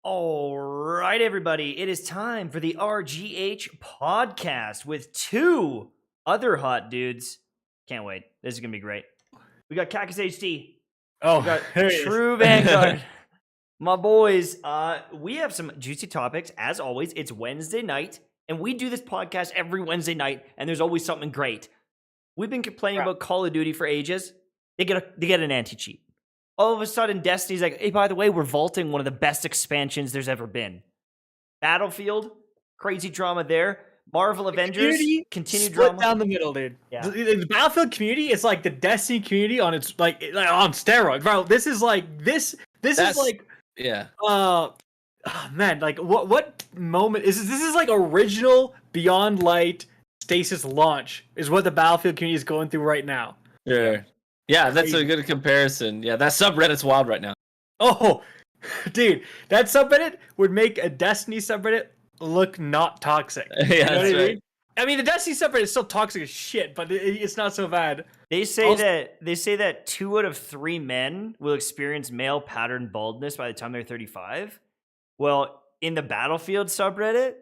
All right, everybody. It is time for the RGH podcast with two other hot dudes. Can't wait. This is going to be great. We got KackisHD. Oh, We got there he is. True Vanguard. My boys, we have some juicy topics. As always, it's Wednesday night, and we do this podcast every Wednesday night, and there's always something great. We've been complaining about Call of Duty for ages. They get an anti-cheat. All of a sudden, Destiny's like, hey, by the way, we're vaulting one of the best expansions there's ever been. Battlefield, crazy drama there. Marvel Avengers, continued drama. Down the middle, dude. Yeah. The Battlefield community is like the Destiny community on its like on steroids, bro. This is like this is like yeah. Oh, man, like what moment is this? This is like original Beyond Light Stasis launch is what the Battlefield community is going through right now. Yeah. Yeah, that's a good comparison. Yeah, that subreddit's wild right now. Oh, dude, that subreddit would make a Destiny subreddit look not toxic. Yeah, You know that's what right. I mean, the Destiny subreddit is still toxic as shit, but it's not so bad. They say that 2 out of 3 men will experience male pattern baldness by the time they're 35. Well, in the Battlefield subreddit,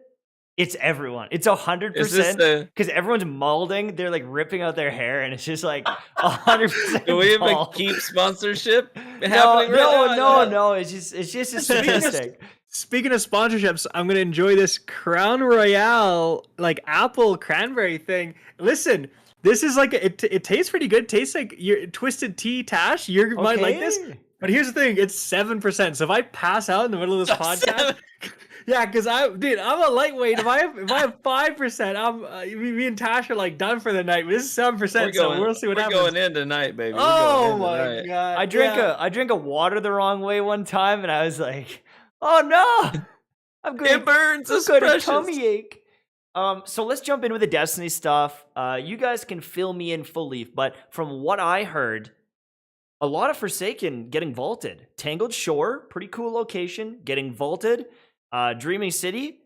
it's everyone. It's 100% because everyone's balding. They're like ripping out their hair, and it's just like 100%. Do we even bald. keep sponsorship happening No. It's just a statistic. Speaking of sponsorships, I'm gonna enjoy this Crown Royale like apple cranberry thing. Listen, this is like it tastes pretty good. It tastes like your twisted tea, Tash. You might like this. But here's the thing: it's 7%. So if I pass out in the middle of this podcast, yeah, because I'm a lightweight. If I have 5%, me and Tash are like done for the night. But this is 7%, so we'll see what happens. We're going in tonight, baby. Oh my god! I drank a water the wrong way one time, and I was like, oh no, it burns. I've got a tummy ache. So let's jump in with the Destiny stuff. You guys can fill me in fully, but from what I heard, a lot of Forsaken getting vaulted. Tangled Shore, pretty cool location, getting vaulted. Dreaming City,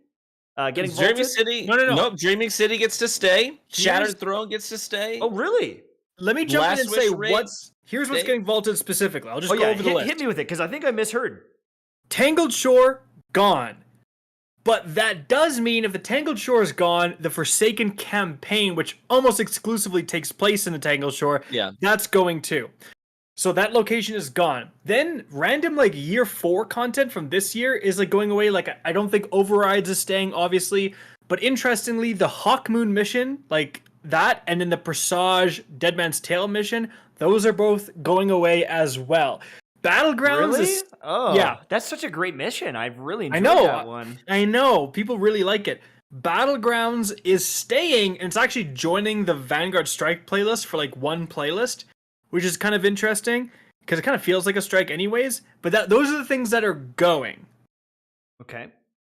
getting vaulted. Dreaming City? No. Nope, Dreaming City gets to stay. Shattered Throne gets to stay. Oh, really? Let me jump in and say here's what's getting vaulted specifically. I'll just go over the list. Hit me with it, because I think I misheard. Tangled Shore, gone. But that does mean if the Tangled Shore is gone, the Forsaken campaign, which almost exclusively takes place in the Tangled Shore, that's going too. So that location is gone. Then random like year 4 content from this year is like going away. Like I don't think Overrides is staying, obviously. But interestingly, the Hawkmoon mission, like that, and then the Presage Dead Man's Tale mission, those are both going away as well. Battlegrounds is that's such a great mission. I've really enjoyed that one. I know. People really like it. Battlegrounds is staying, and it's actually joining the Vanguard Strike playlist for like one playlist, which is kind of interesting because it kind of feels like a strike anyways. But those are the things that are going. Okay.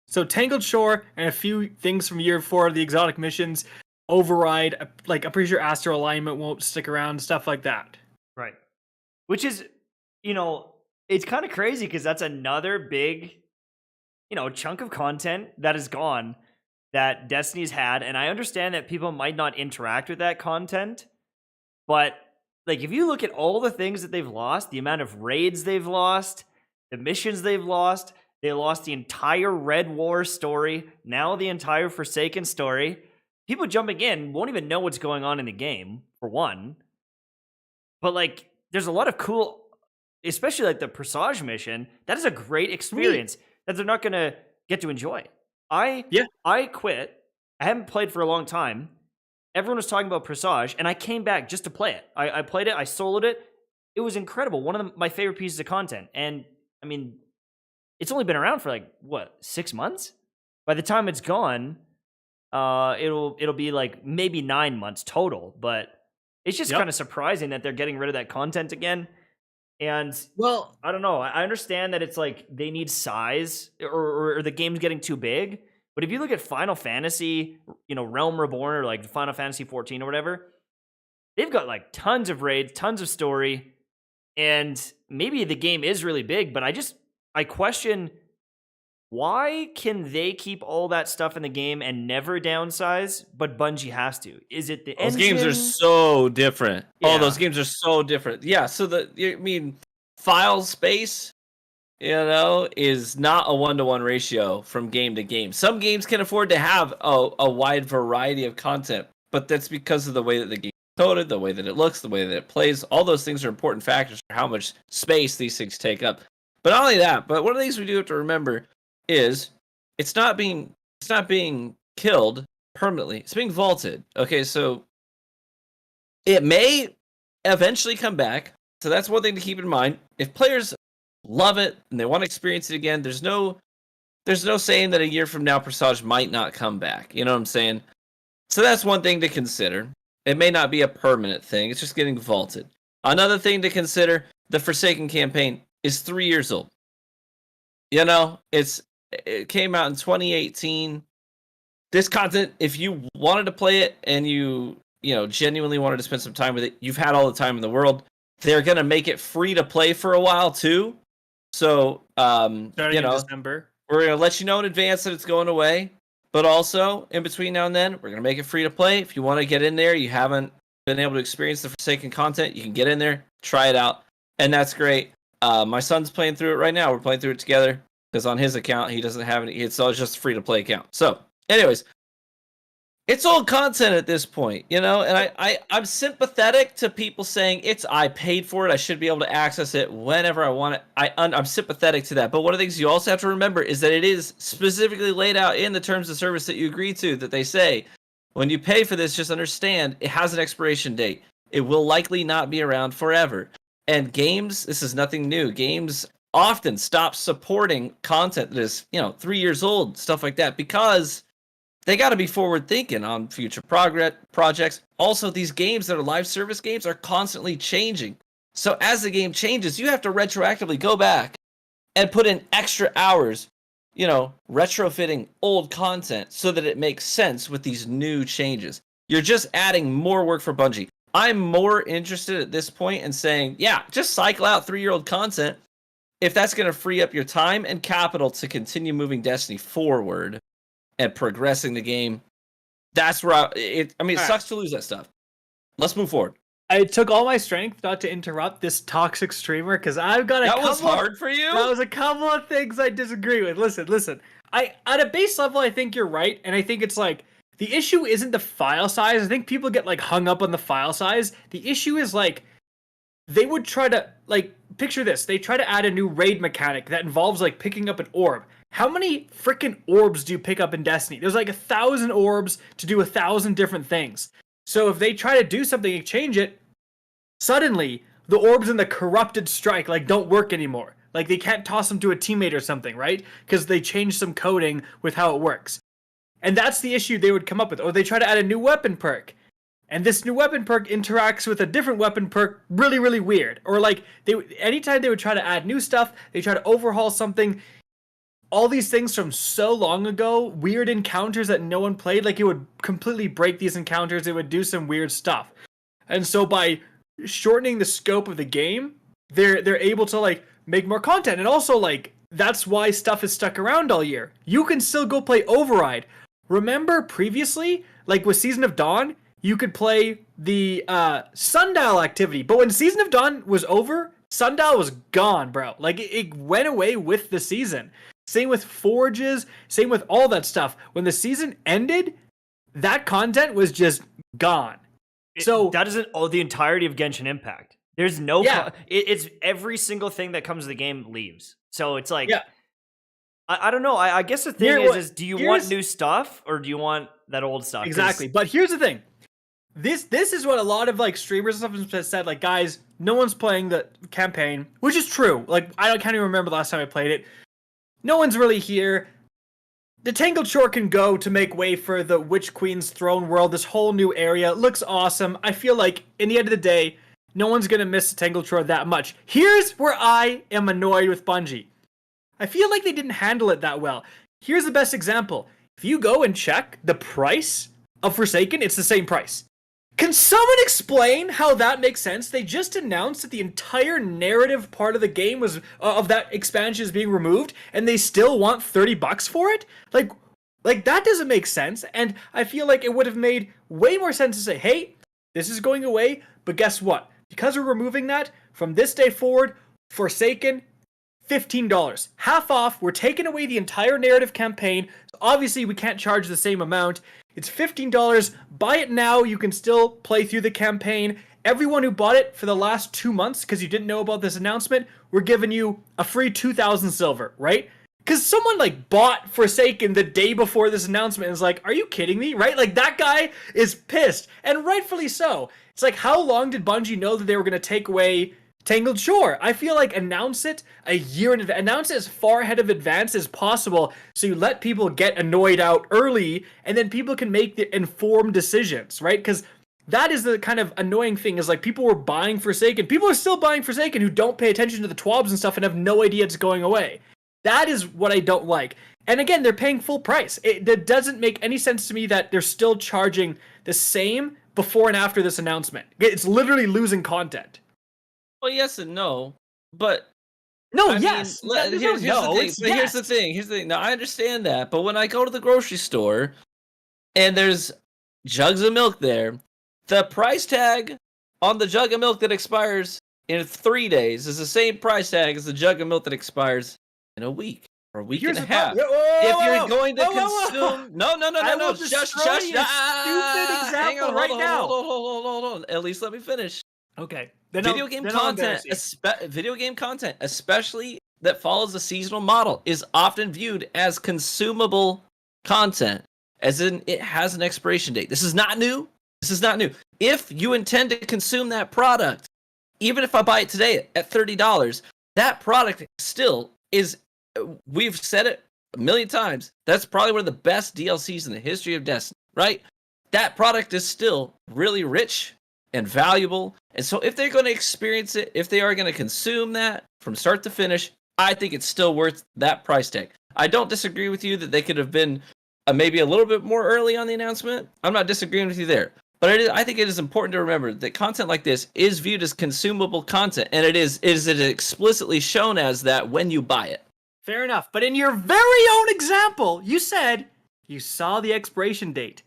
So Tangled Shore and a few things from year 4 of the exotic missions, Override, like I'm pretty sure Astral Alignment won't stick around, stuff like that. Right. Which is, it's kind of crazy because that's another big, chunk of content that is gone that Destiny's had. And I understand that people might not interact with that content, but like, if you look at all the things that they've lost, the amount of raids they've lost, the missions they've lost, they lost the entire Red War story, now the entire Forsaken story. People jumping in won't even know what's going on in the game, for one. But, like, there's a lot of cool, especially like the Presage mission, that is a great experience that they're not going to get to enjoy. I quit. I haven't played for a long time. Everyone was talking about Presage, and I came back just to play it. I played it, I soloed it. It was incredible. One of my favorite pieces of content. And, I mean, it's only been around for, 6 months? By the time it's gone, it'll be, maybe 9 months total. But it's just kind of surprising that they're getting rid of that content again. And, well, I don't know. I understand that it's, they need size, or the game's getting too big. But if you look at Final Fantasy, Realm Reborn, or Final Fantasy 14 or whatever, they've got tons of raids, tons of story, and maybe the game is really big, but I question, why can they keep all that stuff in the game and never downsize, but Bungie has to? Is it the engine? Those games are so different. Yeah. Oh, those games are so different. Yeah, so file space is not a 1-to-1 ratio from game to game. Some games can afford to have a wide variety of content, but that's because of the way that the game is coded, the way that it looks, the way that it plays. All those things are important factors for how much space these things take up. But not only that, but one of the things we do have to remember is it's not being killed permanently. It's being vaulted. Okay, so it may eventually come back. So that's one thing to keep in mind. If players love it and they want to experience it again, there's no saying that a year from now Presage might not come back. You know what I'm saying? So that's one thing to consider. It may not be a permanent thing. It's just getting vaulted. Another thing to consider, the Forsaken campaign is 3 years old. It came out in 2018. This content, if you wanted to play it and you genuinely wanted to spend some time with it, you've had all the time in the world. They're going to make it free to play for a while too. So, starting in December. We're going to let you know in advance that it's going away. But also, in between now and then, we're going to make it free to play. If you want to get in there, you haven't been able to experience the Forsaken content, you can get in there, try it out, and that's great. My son's playing through it right now. We're playing through it together because on his account, he doesn't have any. It's all just a free-to-play account. So, anyways, it's old content at this point, and I'm sympathetic to people saying I paid for it, I should be able to access it whenever I want it. I'm sympathetic to that, but one of the things you also have to remember is that it is specifically laid out in the terms of service that you agree to, that they say, when you pay for this, just understand it has an expiration date. It will likely not be around forever. And games, this is nothing new. Games often stop supporting content that is, 3 years old, stuff like that, because they got to be forward thinking on future projects. Also, these games that are live service games are constantly changing. So as the game changes, you have to retroactively go back and put in extra hours, retrofitting old content so that it makes sense with these new changes. You're just adding more work for Bungie. I'm more interested at this point in saying, yeah, just cycle out 3-year-old content if that's going to free up your time and capital to continue moving Destiny forward and progressing the game. That's where it sucks to lose that stuff. Let's move forward. I took all my strength not to interrupt this toxic streamer because I've got that was hard for you. That was a couple of things I disagree with. Listen. At a base level, I think you're right, and I think it's like the issue isn't the file size. I think people get hung up on the file size. The issue is they would try to picture this. They try to add a new raid mechanic that involves picking up an orb. How many freaking orbs do you pick up in Destiny? There's 1,000 orbs to do 1,000 different things. So if they try to do something and change it, suddenly the orbs in the corrupted strike don't work anymore. They can't toss them to a teammate or something, right? Because they changed some coding with how it works. And that's the issue they would come up with. Or they try to add a new weapon perk. And this new weapon perk interacts with a different weapon perk really, really weird. Or anytime they would try to add new stuff, they try to overhaul something. All these things from so long ago, weird encounters that no one played, it would completely break these encounters. It would do some weird stuff. And so by shortening the scope of the game, they're able to make more content. And also that's why stuff is stuck around all year. You can still go play Override. Remember previously, with Season of Dawn, you could play the Sundial activity. But when Season of Dawn was over, Sundial was gone, bro. It went away with the season. Same with Forges, same with all that stuff. When the season ended, that content was just gone. That isn't the entirety of Genshin Impact. There's no... Yeah. It's every single thing that comes to the game leaves. So it's yeah. I don't know. I guess the thing is do you want new stuff or do you want that old stuff? Exactly. But here's the thing. This is what a lot of streamers and stuff have said. Guys, no one's playing the campaign, which is true. I can't even remember the last time I played it. No one's really here. The Tangled Shore can go to make way for the Witch Queen's throne world. This whole new area looks awesome. I feel in the end of the day, no one's going to miss the Tangled Shore that much. Here's where I am annoyed with Bungie. I feel they didn't handle it that well. Here's the best example. If you go and check the price of Forsaken, it's the same price. Can someone explain how that makes sense? They just announced that the entire narrative part of the game was of that expansion is being removed, and they still want $30 for it? That doesn't make sense. And I feel it would have made way more sense to say, hey, this is going away, but guess what? Because we're removing that, from this day forward, Forsaken, $15. Half off. We're taking away the entire narrative campaign. Obviously, we can't charge the same amount. It's $15. Buy it now. You can still play through the campaign. Everyone who bought it for the last 2 months because you didn't know about this announcement, we're giving you a free 2,000 silver, right? Because someone like bought Forsaken the day before this announcement and is like, are you kidding me, right? Like that guy is pissed, and rightfully so. It's like, how long did Bungie know that they were going to take away Tangled Shore? I feel like announce it a year in advance. Announce it as far ahead of advance as possible so you let people get annoyed out early and then people can make the informed decisions, right? Because that is the kind of annoying thing is like people were buying Forsaken. People are still buying Forsaken who don't pay attention to the TWABs and stuff and have no idea it's going away. That is what I don't like. And again, they're paying full price. It doesn't make any sense to me that they're still charging the same before and after this announcement. It's literally losing content. Well, yes and no, but no, I yes. Mean, here's the thing. Now I understand that, but when I go to the grocery store and there's jugs of milk there, the price tag on the jug of milk that expires in 3 days is the same price tag as the jug of milk that expires in a week or a week and a half. If you're going to consume, no, shush, stupid example right now. Hold on. At least let me finish. Okay. Video game content, especially that follows the seasonal model, is often viewed as consumable content, as in it has an expiration date. This is not new. If you intend to consume that product, even if I buy it today at $30, that product still is, we've said it a million times, that's probably one of the best DLCs in the history of Destiny, right? That product is still really rich and valuable. And so if they're going to experience it, if they are going to consume that from start to finish, I think it's still worth that price tag. I don't disagree with you that they could have been maybe a little bit more early on the announcement. I'm not disagreeing with you there. But I think it is important to remember that content like this is viewed as consumable content, and it is explicitly shown as that when you buy it. Fair enough. But in your very own example, you said you saw the expiration date.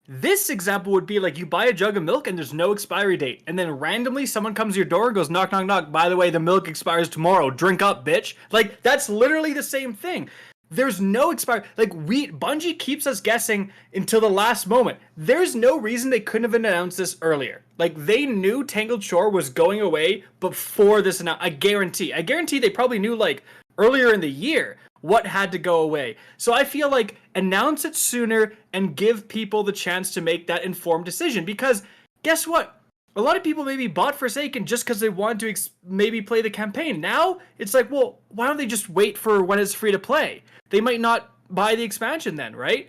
This example would be like you buy a jug of milk and there's no expiry date, and then randomly someone comes to your door and goes, knock, knock, knock, by the way, the milk expires tomorrow. Drink up, bitch. Like, that's literally the same thing. There's no expiry. Like, Bungie keeps us guessing until the last moment. There's no reason they couldn't have announced this earlier. Like, they knew Tangled Shore was going away before this announcement. I guarantee they probably knew, like, earlier in the year what had to go away. So I feel like announce it sooner and give people the chance to make that informed decision. Because guess what? A lot of people maybe bought Forsaken just because they wanted to maybe play the campaign. Now, it's like, well, why don't they just wait for when it's free to play? They might not buy the expansion then, right?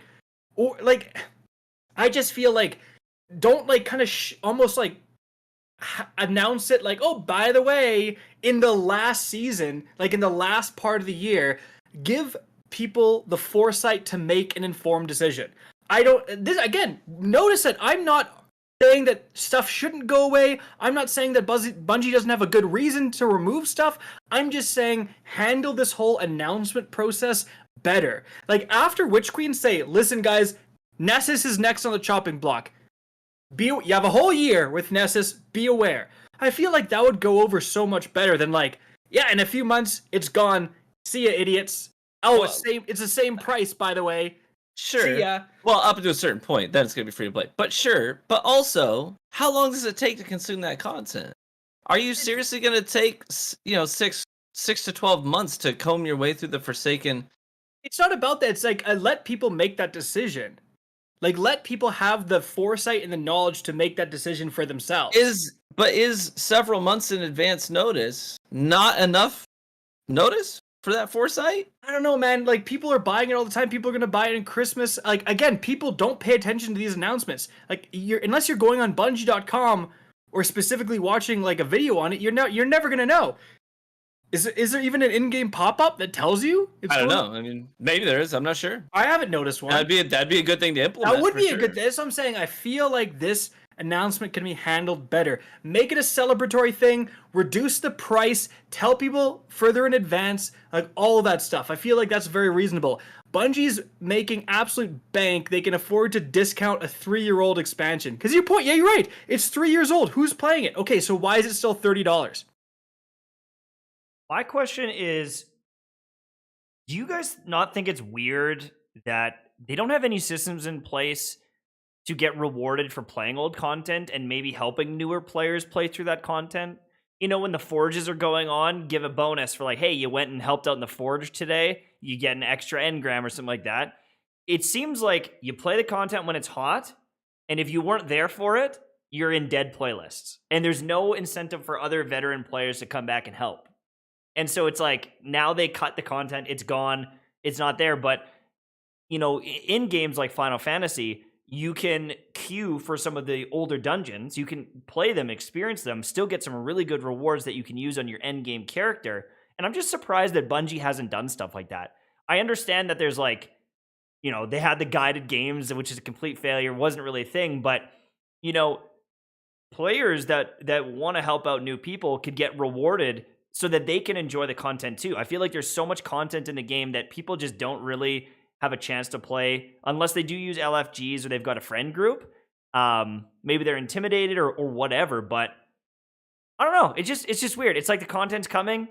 Or, like, I just feel like, don't, like, kind of almost, like, announce it, like, oh, by the way, in the last season, like, in the last part of the year, give people the foresight to make an informed decision. Again, notice that I'm not saying that stuff shouldn't go away. I'm not saying that Bungie doesn't have a good reason to remove stuff. I'm just saying handle this whole announcement process better. Like, after Witch Queen say, listen guys, Nessus is next on the chopping block. You have a whole year with Nessus, be aware. I feel like that would go over so much better than like, yeah, in a few months, it's gone. See ya, idiots. Oh, it's the same price, by the way. Sure. See ya. Well, up to a certain point, then it's going to be free to play. But sure. But also, how long does it take to consume that content? Are you seriously going to take, 6 to 12 months to comb your way through the Forsaken? It's not about that. It's like, let people make that decision. Like, let people have the foresight and the knowledge to make that decision for themselves. Is several months in advance notice not enough notice for that foresight? I don't know, man. Like, people are buying it all the time. People are going to buy it in Christmas. Like, again, people don't pay attention to these announcements. Like, unless you're going on Bungie.com or specifically watching, like, a video on it, you're never going to know. Is there even an in-game pop-up that tells you? I don't know. I mean, maybe there is. I'm not sure. I haven't noticed one. That'd be a good thing to implement. That would be a good thing. That's what I'm saying. I feel like this announcement can be handled better. Make it a celebratory thing. Reduce the price. Tell people further in advance. Like, all of that stuff. I feel like that's very reasonable. Bungie's making absolute bank. They can afford to discount a 3-year-old expansion. Because your point, yeah, you're right. It's 3 years old. Who's playing it? Okay, so why is it still $30? My question is, Do you guys not think it's weird that they don't have any systems in place to get rewarded for playing old content and maybe helping newer players play through that content? You know, when the forges are going on, give a bonus for like, hey, you went and helped out in the forge today, you get an extra engram or something like that. It seems like you play the content when it's hot, and if you weren't there for it, you're in dead playlists. And there's no incentive for other veteran players to come back and help. And so it's like, now they cut the content, it's gone, it's not there. But, you know, in games like Final Fantasy, you can queue for some of the older dungeons, you can play them, experience them, still get some really good rewards that you can use on your end game character. And I'm just surprised that Bungie hasn't done stuff like that. I understand that there's like, you know, they had the guided games, which is a complete failure, wasn't really a thing, but, you know, players that want to help out new people could get rewarded so that they can enjoy the content too. I feel like there's so much content in the game that people just don't really have a chance to play unless they do use LFGs or they've got a friend group. Maybe they're intimidated or whatever, but I don't know. It's just weird. It's like the content's coming,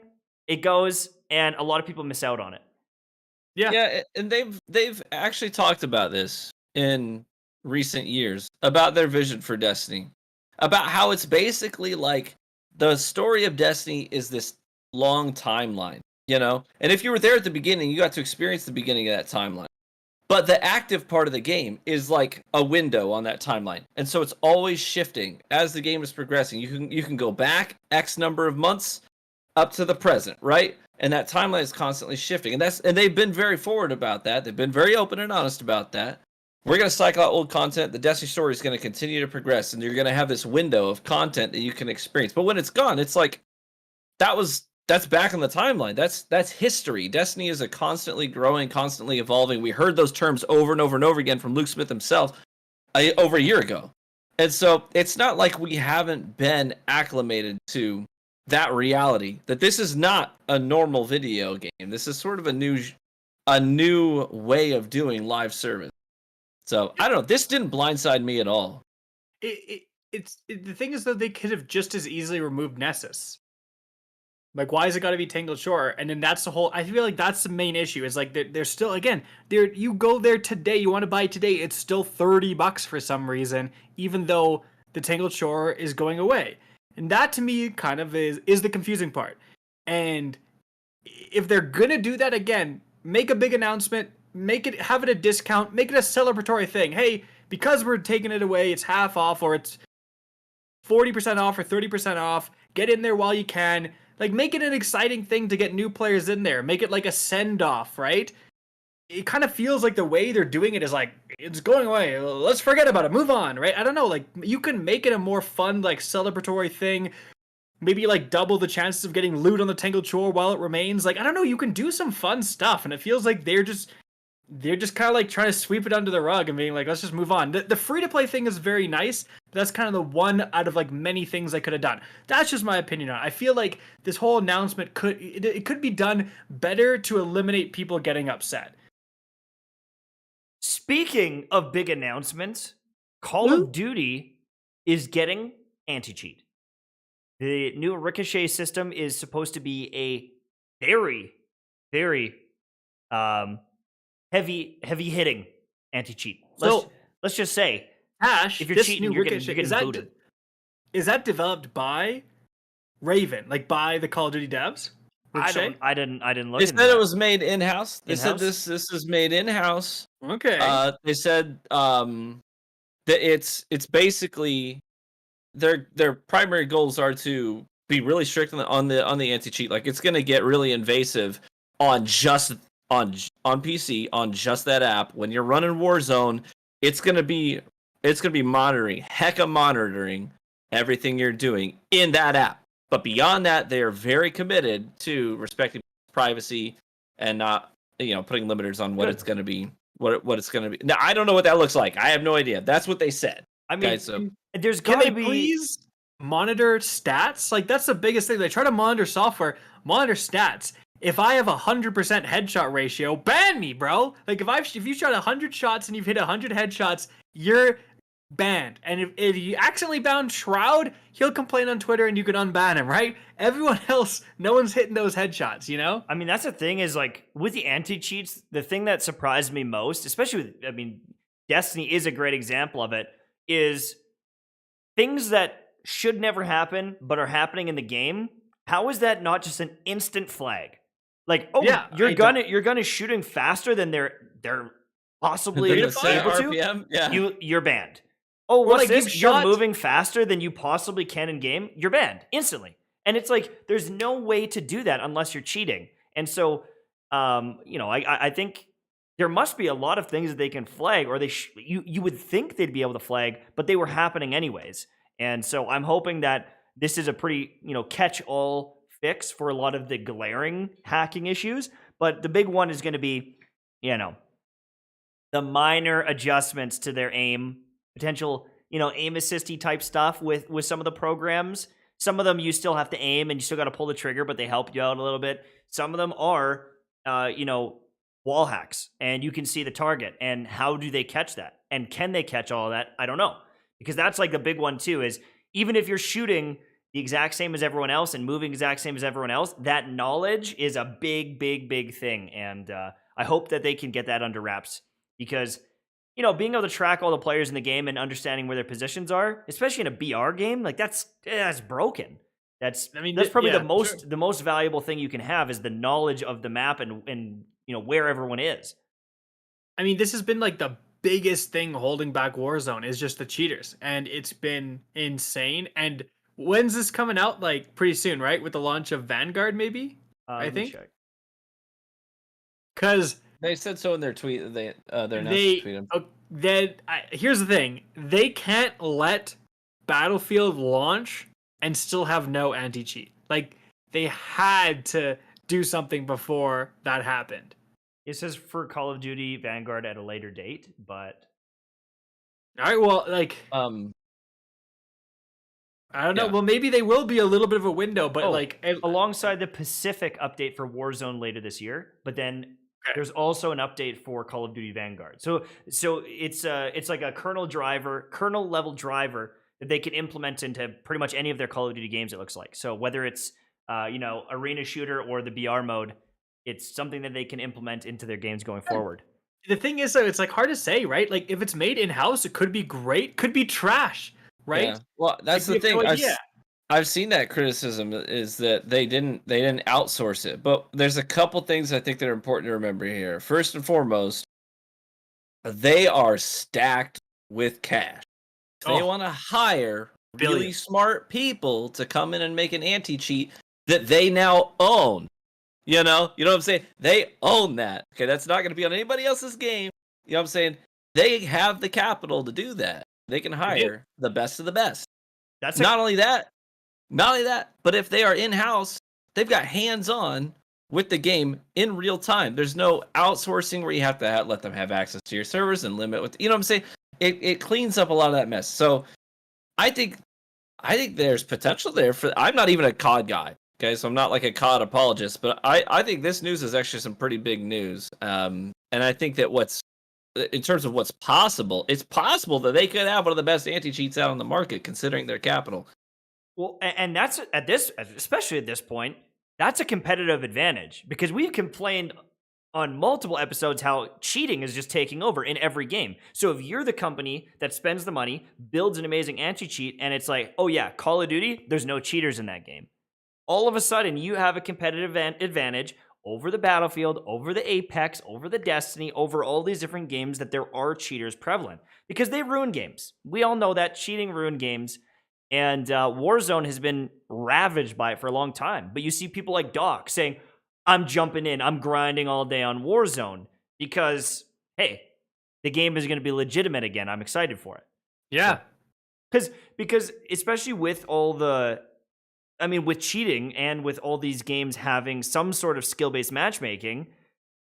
it goes, and a lot of people miss out on it. Yeah, and they've actually talked about this in recent years about their vision for Destiny, about how it's basically like the story of Destiny is this long timeline, you know? And if you were there at the beginning, you got to experience the beginning of that timeline. But the active part of the game is like a window on that timeline. And so it's always shifting as the game is progressing. You can go back X number of months up to the present, right? And that timeline is constantly shifting. And they've been very forward about that. They've been very open and honest about that. We're going to cycle out old content. The Destiny story is going to continue to progress, and you're going to have this window of content that you can experience. But when it's gone, it's like that's back on the timeline. That's history. Destiny is a constantly growing, constantly evolving. We heard those terms over and over and over again from Luke Smith himself over a year ago. And so it's not like we haven't been acclimated to that reality, that this is not a normal video game. This is sort of a new way of doing live service. So I don't know. This didn't blindside me at all. The thing is, though, they could have just as easily removed Nessus. Like, why has it got to be Tangled Shore? And then that's the whole. I feel like that's the main issue. Is like they're still, again, you go there today, you want to buy today, it's still $30 for some reason, even though the Tangled Shore is going away. And that to me kind of is the confusing part. And if they're gonna do that again, make a big announcement. Have it a discount, make it a celebratory thing. Hey, because we're taking it away, it's half off, or it's 40% off or 30% off. Get in there while you can. Like, make it an exciting thing to get new players in there. Make it like a send-off, right? It kind of feels like the way they're doing it is like, it's going away, let's forget about it, move on, right? I don't know, like, you can make it a more fun, like, celebratory thing. Maybe, like, double the chances of getting loot on the Tangled Shore while it remains. Like, I don't know, you can do some fun stuff, and it feels like they're just kind of like trying to sweep it under the rug and being like, let's just move on. The free-to-play thing is very nice, but that's kind of the one out of like many things they could have done. That's just my opinion on it. I feel like this whole announcement could be done better to eliminate people getting upset. Speaking of big announcements, Call of Duty is getting anti-cheat. The new Ricochet system is supposed to be a very, very heavy hitting anti-cheat. Let's just say, Ash, if you're cheating, you're getting booted. Is that developed by Raven, like by the Call of Duty devs? Ricochet? I didn't look. They said it was made in-house. They said this is made in-house. Okay. They said that it's basically their primary goals are to be really strict on the anti-cheat. Like, it's going to get really invasive on PC on just that app. When you're running Warzone, it's gonna be monitoring everything you're doing in that app. But beyond that, they are very committed to respecting privacy and not, putting limiters on what it's gonna be. What it's gonna be. Now, I don't know what that looks like. I have no idea. That's what they said. I mean, guys, so there's can gotta they be please monitor stats? Like, that's the biggest thing. They try to monitor software, monitor stats. If I have 100% headshot ratio, ban me, bro. Like, if you shot 100 shots and you've hit 100 headshots, you're banned. And if you accidentally ban Shroud, he'll complain on Twitter and you can unban him, right? Everyone else, no one's hitting those headshots, you know? I mean, that's the thing is like with the anti-cheats, the thing that surprised me most, especially with, I mean, Destiny is a great example of it, is things that should never happen but are happening in the game. How is that not just an instant flag? Like, oh, Yeah, your gun is shooting faster than they're possibly Than able the set to. RPM? Yeah. You're banned. Oh, what's like, this? You're moving faster than you possibly can in game. You're banned instantly. And it's like there's no way to do that unless you're cheating. And so, you know, I think there must be a lot of things that they can flag, or you would think they'd be able to flag, but they were happening anyways. And so I'm hoping that this is a pretty, you know, catch-all fix for a lot of the glaring hacking issues. But the big one is going to be, you know, the minor adjustments to their aim, potential, you know, aim assisty type stuff with some of the programs. Some of them you still have to aim and you still got to pull the trigger, but they help you out a little bit. Some of them are, you know, wall hacks, and you can see the target. And how do they catch that? And can they catch all of that? I don't know, because that's like the big one too. Is even if you're shooting the exact same as everyone else and moving exact same as everyone else, that knowledge is a big, big, big thing. And I hope that they can get that under wraps, because, you know, being able to track all the players in the game and understanding where their positions are, especially in a BR game, like that's broken. That's probably the most valuable thing you can have is the knowledge of the map and you know where everyone is. I mean, this has been like the biggest thing holding back Warzone is just the cheaters, and it's been insane. And when's this coming out? Like pretty soon, right? With the launch of Vanguard, maybe. I think. Because they said so in their tweet. Their tweet. Here's the thing: they can't let Battlefield launch and still have no anti-cheat. Like they had to do something before that happened. It says for Call of Duty Vanguard at a later date, but all right, well, like I don't know. Yeah. Well, maybe they will be a little bit of a window, but alongside the Pacific update for Warzone later this year, but then there's also an update for Call of Duty Vanguard. So it's like a kernel level driver that they can implement into pretty much any of their Call of Duty games, it looks like. So whether it's you know, arena shooter or the BR mode, it's something that they can implement into their games going forward. The thing is, though, it's like hard to say, right? Like if it's made in-house, it could be great, could be trash, right? Yeah. Well, that's the thing. I've seen that criticism is that they didn't outsource it. But there's a couple things I think that are important to remember here. First and foremost, they are stacked with cash. They want to hire really smart people to come in and make an anti-cheat that they now own. You know what I'm saying? They own that. Okay, that's not going to be on anybody else's game. You know what I'm saying? They have the capital to do that. They can hire the best of the best. That's not only that, but if they are in-house, they've got hands-on with the game in real time. There's no outsourcing where you have to let them have access to your servers and limit what, you know what I'm saying? It cleans up a lot of that mess. So I think there's potential there for. I'm not even a COD guy, okay, so I'm not like a COD apologist, but I think this news is actually some pretty big news. And I think that in terms of what's possible, it's possible that they could have one of the best anti-cheats out on the market, considering their capital. Well, and that's especially at this point, that's a competitive advantage, because we've complained on multiple episodes how cheating is just taking over in every game. So if you're the company that spends the money, builds an amazing anti-cheat, and it's like, oh yeah, Call of Duty, there's no cheaters in that game. All of a sudden, you have a competitive advantage over the Battlefield, over the Apex, over the Destiny, over all these different games that there are cheaters prevalent. Because they ruin games. We all know that cheating ruined games. And Warzone has been ravaged by it for a long time. But you see people like Doc saying, I'm jumping in, I'm grinding all day on Warzone because, hey, the game is going to be legitimate again. I'm excited for it. Yeah. Because especially with with cheating and with all these games having some sort of skill-based matchmaking,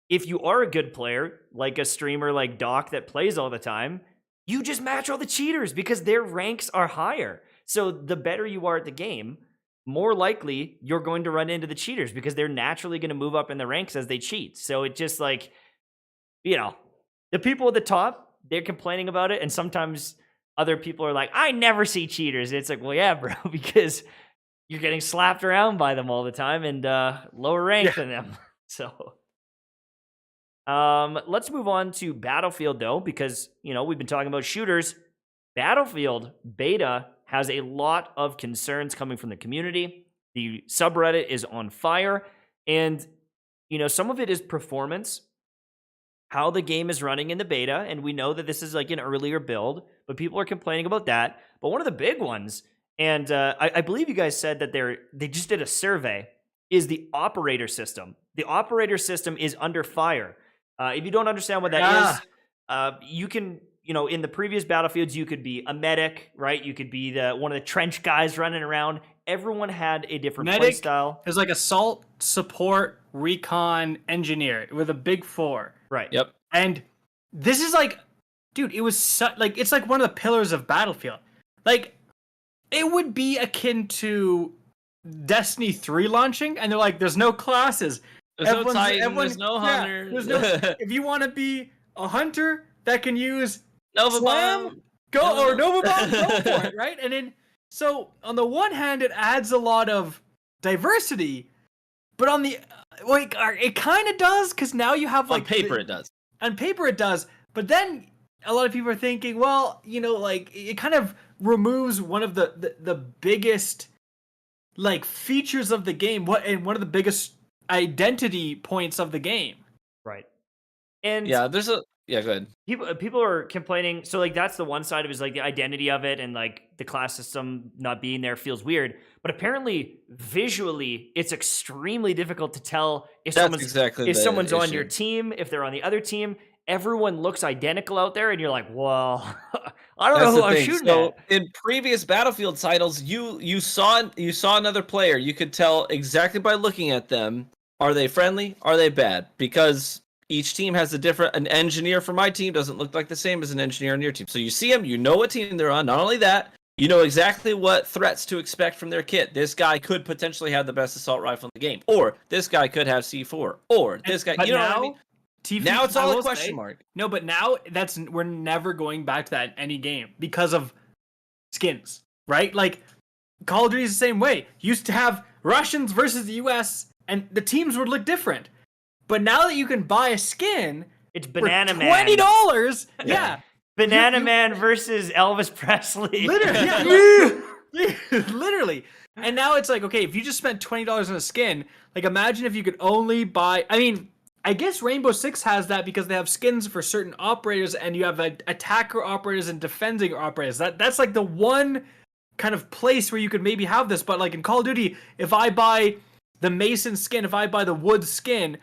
if you are a good player, like a streamer like Doc that plays all the time, you just match all the cheaters because their ranks are higher. So the better you are at the game, more likely you're going to run into the cheaters because they're naturally going to move up in the ranks as they cheat. So it just like, you know, the people at the top, they're complaining about it. And sometimes other people are like, I never see cheaters. It's like, well, yeah, bro, because you're getting slapped around by them all the time and lower rank than them. So let's move on to Battlefield though, because we've been talking about shooters. Battlefield beta has a lot of concerns coming from the community. The subreddit is on fire, and some of it is performance, how the game is running in the beta, and we know that this is like an earlier build, but people are complaining about that. But one of the big ones, and I believe you guys said that they just did a survey, is the operator system. The operator system is under fire. If you don't understand what that is, you can, in the previous Battlefields, you could be a medic, right? You could be one of the trench guys running around. Everyone had a different play style. It was like assault, support, recon, engineer with a big 4. Right. Yep. And this is like, dude, it was it's like one of the pillars of Battlefield. Like, it would be akin to Destiny 3 launching, and they're like, there's no classes. There's no Titan, there's no Hunter. If you want to be a hunter that can use Nova Slam, Bomb, or Nova Bomb, go for it, right? And then, so on the one hand, it adds a lot of diversity, but on the it kind of does, because now you have like on paper it does. On paper it does, but then a lot of people are thinking, well, like it kind of removes one of the biggest like features of the game, and one of the biggest identity points of the game. Right. And go ahead. People are complaining. So like that's the one side of it, is like the identity of it, and like the class system not being there feels weird. But apparently visually it's extremely difficult to tell if someone's on your team, if they're on the other team. Everyone looks identical out there, and you're like, well, I don't know who I'm shooting at. In previous Battlefield titles, you saw another player. You could tell exactly by looking at them. Are they friendly? Are they bad? Because each team has an engineer for my team doesn't look like the same as an engineer on your team. So you see them, you know what team they're on. Not only that, you know exactly what threats to expect from their kit. This guy could potentially have the best assault rifle in the game, or this guy could have C4, or this guy. You know what I mean? Now it's all a question mark. No, but now we're never going back to that in any game because of skins, right? Like Call of Duty is the same way. Used to have Russians versus the US, and the teams would look different. But now that you can buy a skin, it's Banana Man. $20. Yeah. Banana Man versus Elvis Presley. Literally. Literally. And now it's like, okay, if you just spent $20 on a skin, like imagine if you could only buy, I guess Rainbow Six has that because they have skins for certain operators, and you have attacker operators and defending operators. That's like the one kind of place where you could maybe have this. But like in Call of Duty, if I buy the Mason skin, if I buy the Wood skin,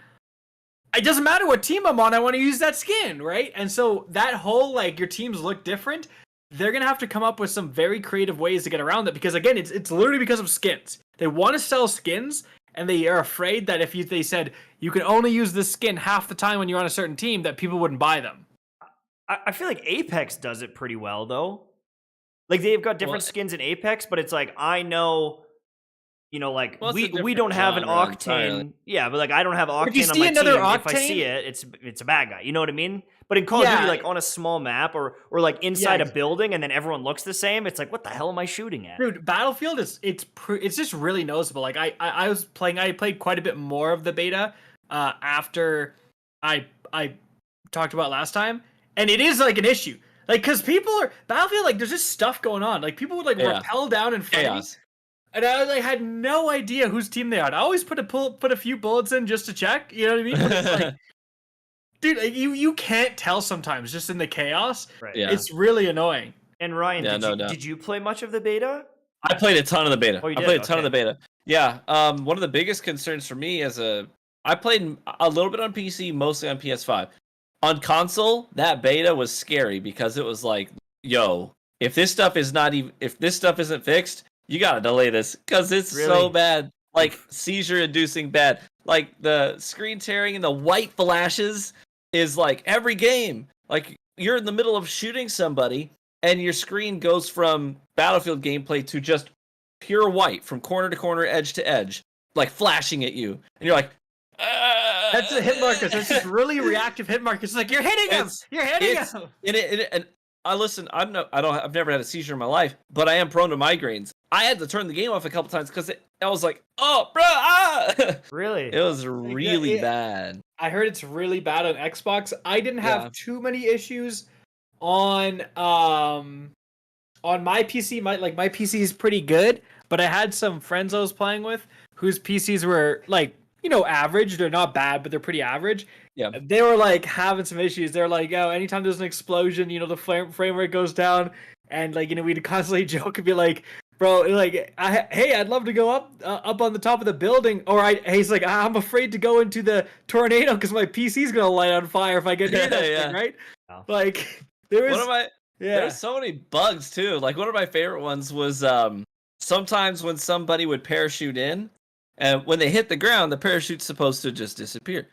it doesn't matter what team I'm on, I want to use that skin, right? And so that whole, like, your teams look different, they're going to have to come up with some very creative ways to get around that, because again, it's literally because of skins. They want to sell skins, and they are afraid that if they said you can only use this skin half the time when you're on a certain team, that people wouldn't buy them. I feel like Apex does it pretty well, though. Like, they've got different skins in Apex, but it's like, I know... like we don't have an Octane. Entirely. Yeah, but like I don't have Octane on my team. Octane, if I see it, it's a bad guy. You know what I mean? But in Call of Duty, like on a small map or like inside a building, and then everyone looks the same. It's like, what the hell am I shooting at? Dude, Battlefield it's just really noticeable. Like I played quite a bit more of the beta after I talked about last time, and it is like an issue. Like, because people are Battlefield, like there's just stuff going on. Like people would like rappel down and fight. And I had no idea whose team they are. I always put a few bullets in just to check. You know what I mean? But it's like, dude, you can't tell sometimes just in the chaos. Right. Yeah. It's really annoying. And Ryan, did you play much of the beta? I played a ton of the beta. Oh, you did? I played a ton of the beta. Yeah. One of the biggest concerns for me I played a little bit on PC, mostly on PS5. On console, that beta was scary because it was like, yo, if this stuff isn't fixed, you gotta delay this because it's so bad. Like seizure-inducing bad. Like the screen tearing and the white flashes is like every game. Like you're in the middle of shooting somebody and your screen goes from Battlefield gameplay to just pure white from corner to corner, edge to edge, like flashing at you, and you're like, that's a hit marker. That's just really reactive hit markers. It's like you're hitting him. You're hitting him. And I've never had a seizure in my life, but I am prone to migraines. I had to turn the game off a couple times because I was like, oh, bro, ah! Really? It was really bad. I heard it's really bad on Xbox. I didn't have too many issues on my PC. My PC is pretty good, but I had some friends I was playing with whose PCs were like, average. They're not bad, but they're pretty average. Yeah. They were like having some issues. They're like, anytime there's an explosion, the frame rate goes down, and like, we'd constantly joke and be like, bro, like, hey, I'd love to go up on the top of the building, he's like, I'm afraid to go into the tornado because my PC's gonna light on fire if I get near that thing, right? Oh. Like, there's so many bugs too. Like, one of my favorite ones was sometimes when somebody would parachute in, and when they hit the ground, the parachute's supposed to just disappear.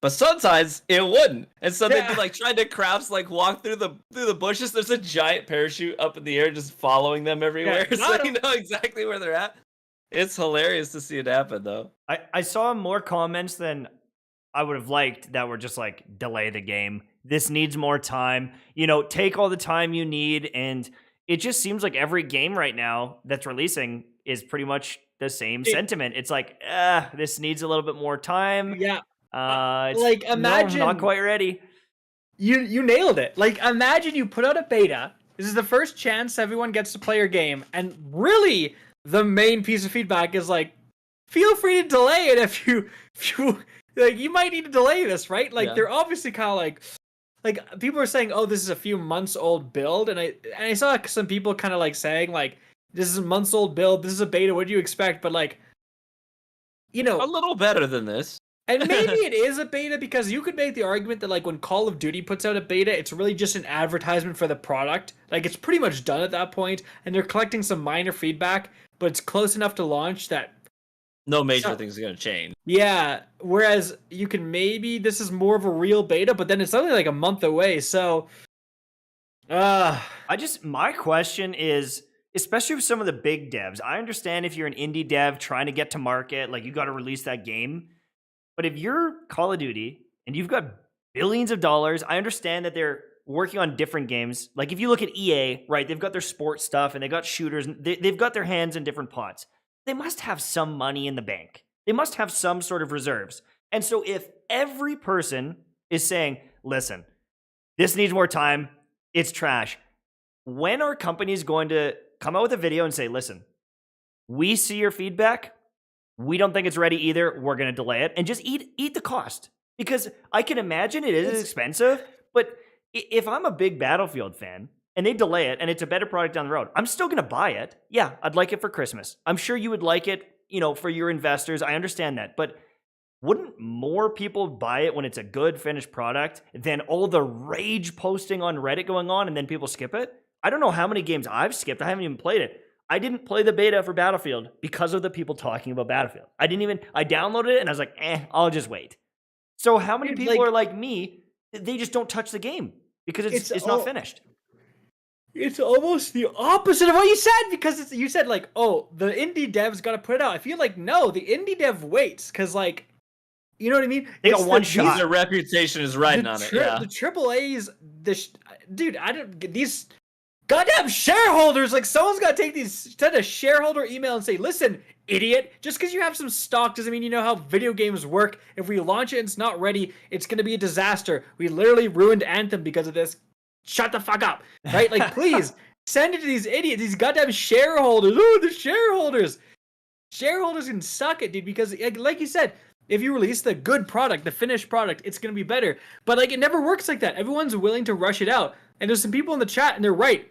But sometimes it wouldn't, and so they'd be like trying to crouch, like walk through the bushes. There's a giant parachute up in the air, just following them everywhere, so you know exactly where they're at. It's hilarious to see it happen, though. I saw more comments than I would have liked that were just like, delay the game. This needs more time. Take all the time you need, and it just seems like every game right now that's releasing is pretty much the same sentiment. It's like, this needs a little bit more time. Yeah. Imagine not quite ready. You nailed it. Like, imagine you put out a beta. This is the first chance everyone gets to play your game, and really the main piece of feedback is like, feel free to delay it if you like, you might need to delay this, right? Like, they're obviously kind of like people are saying, oh, this is a few months old build, and I saw some people kind of like saying like, this is a months old build, this is a beta, what do you expect? But like, a little better than this. And maybe it is a beta, because you could make the argument that like when Call of Duty puts out a beta, it's really just an advertisement for the product. Like, it's pretty much done at that point, and they're collecting some minor feedback, but it's close enough to launch that no major things are going to change. Yeah, whereas you can this is more of a real beta, but then it's only like a month away, so my question is, especially with some of the big devs, I understand if you're an indie dev trying to get to market, like, you got to release that game. But if you're Call of Duty and you've got billions of dollars, I understand that they're working on different games. Like, if you look at EA, right, they've got their sports stuff and they've got shooters, and they've got their hands in different pots. They must have some money in the bank. They must have some sort of reserves. And so if every person is saying, listen, this needs more time, it's trash, when are companies going to come out with a video and say, listen, we see your feedback, we don't think it's ready either, we're going to delay it, and just eat the cost? Because I can imagine it is expensive, but if I'm a big Battlefield fan and they delay it and it's a better product down the road, I'm still going to buy it. Yeah, I'd like it for Christmas. I'm sure you would like it, for your investors. I understand that. But wouldn't more people buy it when it's a good finished product than all the rage posting on Reddit going on and then people skip it? I don't know how many games I've skipped. I haven't even played it. I didn't play the beta for Battlefield because of the people talking about Battlefield. I downloaded it and I was like, I'll just wait. So how many people are like me? They just don't touch the game because it's not finished. It's almost the opposite of what you said, because you said like, oh, the indie dev's got to put it out. I feel like, no, the indie dev waits because, like, you know what I mean? They got one shot. Their reputation is riding on it. Yeah. The AAA's, dude, I don't get these goddamn shareholders. Like, someone's got to send a shareholder email and say, listen, idiot, just because you have some stock doesn't mean you know how video games work. If we launch it and it's not ready, it's going to be a disaster. We literally ruined Anthem because of this. Shut the fuck up, right? Like, please send it to these idiots, these goddamn shareholders. Ooh, the shareholders. Shareholders can suck it, dude, because like you said, if you release the good product, the finished product, it's going to be better. But like, it never works like that. Everyone's willing to rush it out. And there's some people in the chat, and they're right.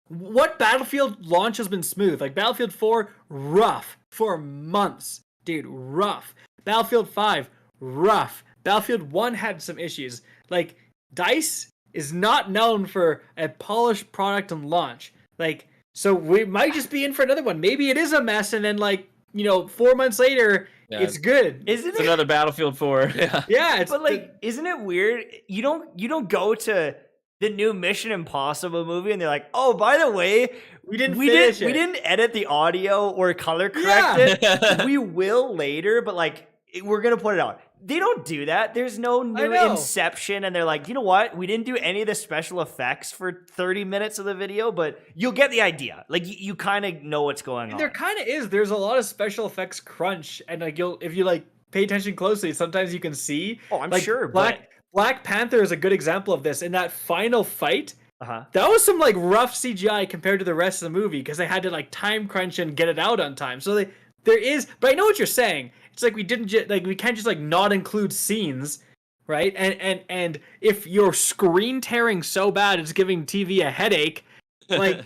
What Battlefield launch has been smooth? Like, Battlefield 4, rough for months. Dude, rough. Battlefield 5, rough. Battlefield 1 had some issues. Like, DICE is not known for a polished product on launch. Like, so we might just be in for another one. Maybe it is a mess, and then, like, 4 months later, it's good. It's another Battlefield 4. Yeah. Yeah. But like, isn't it weird? You don't go to the new Mission Impossible movie and they're like, oh, by the way, we didn't edit the audio or color correct it. We will later, but like, we're gonna put it out. They don't do that. There's no new Inception, and they're like, you know what? We didn't do any of the special effects for 30 minutes of the video, but you'll get the idea. Like you kind of know what's going on. There kind of is. There's a lot of special effects crunch, and like if you like pay attention closely, sometimes you can see. Oh, I'm like, sure. Black Panther is a good example of this. In that final fight, that was some like rough CGI compared to the rest of the movie because they had to like time crunch and get it out on time. So there is, but I know what you're saying. It's like we can't just like not include scenes, right? And if you're screen tearing so bad it's giving TV a headache, like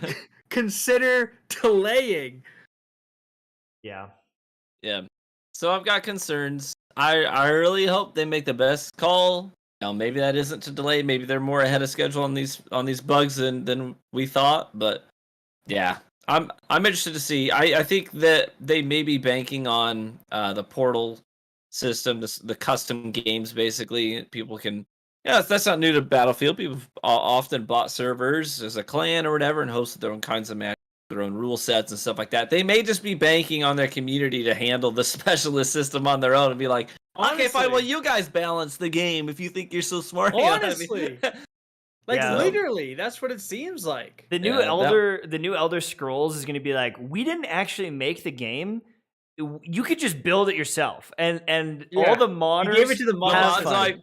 consider delaying. Yeah. So I've got concerns. I really hope they make the best call. Now maybe that isn't to delay. Maybe they're more ahead of schedule on these bugs than we thought. But yeah. I'm interested to see. I think that they may be banking on the portal system, the custom games. Basically, people can. Yeah, that's not new to Battlefield. People often bought servers as a clan or whatever and hosted their own kinds of matches, their own rule sets and stuff like that. They may just be banking on their community to handle the specialist system on their own and be like, honestly, okay, fine. Well, you guys balance the game if you think you're so smart. Honestly. Like literally, that's what it seems like. The new Elder Scrolls is going to be like, we didn't actually make the game. You could just build it yourself, and all the modders. You gave it to the mods. Like,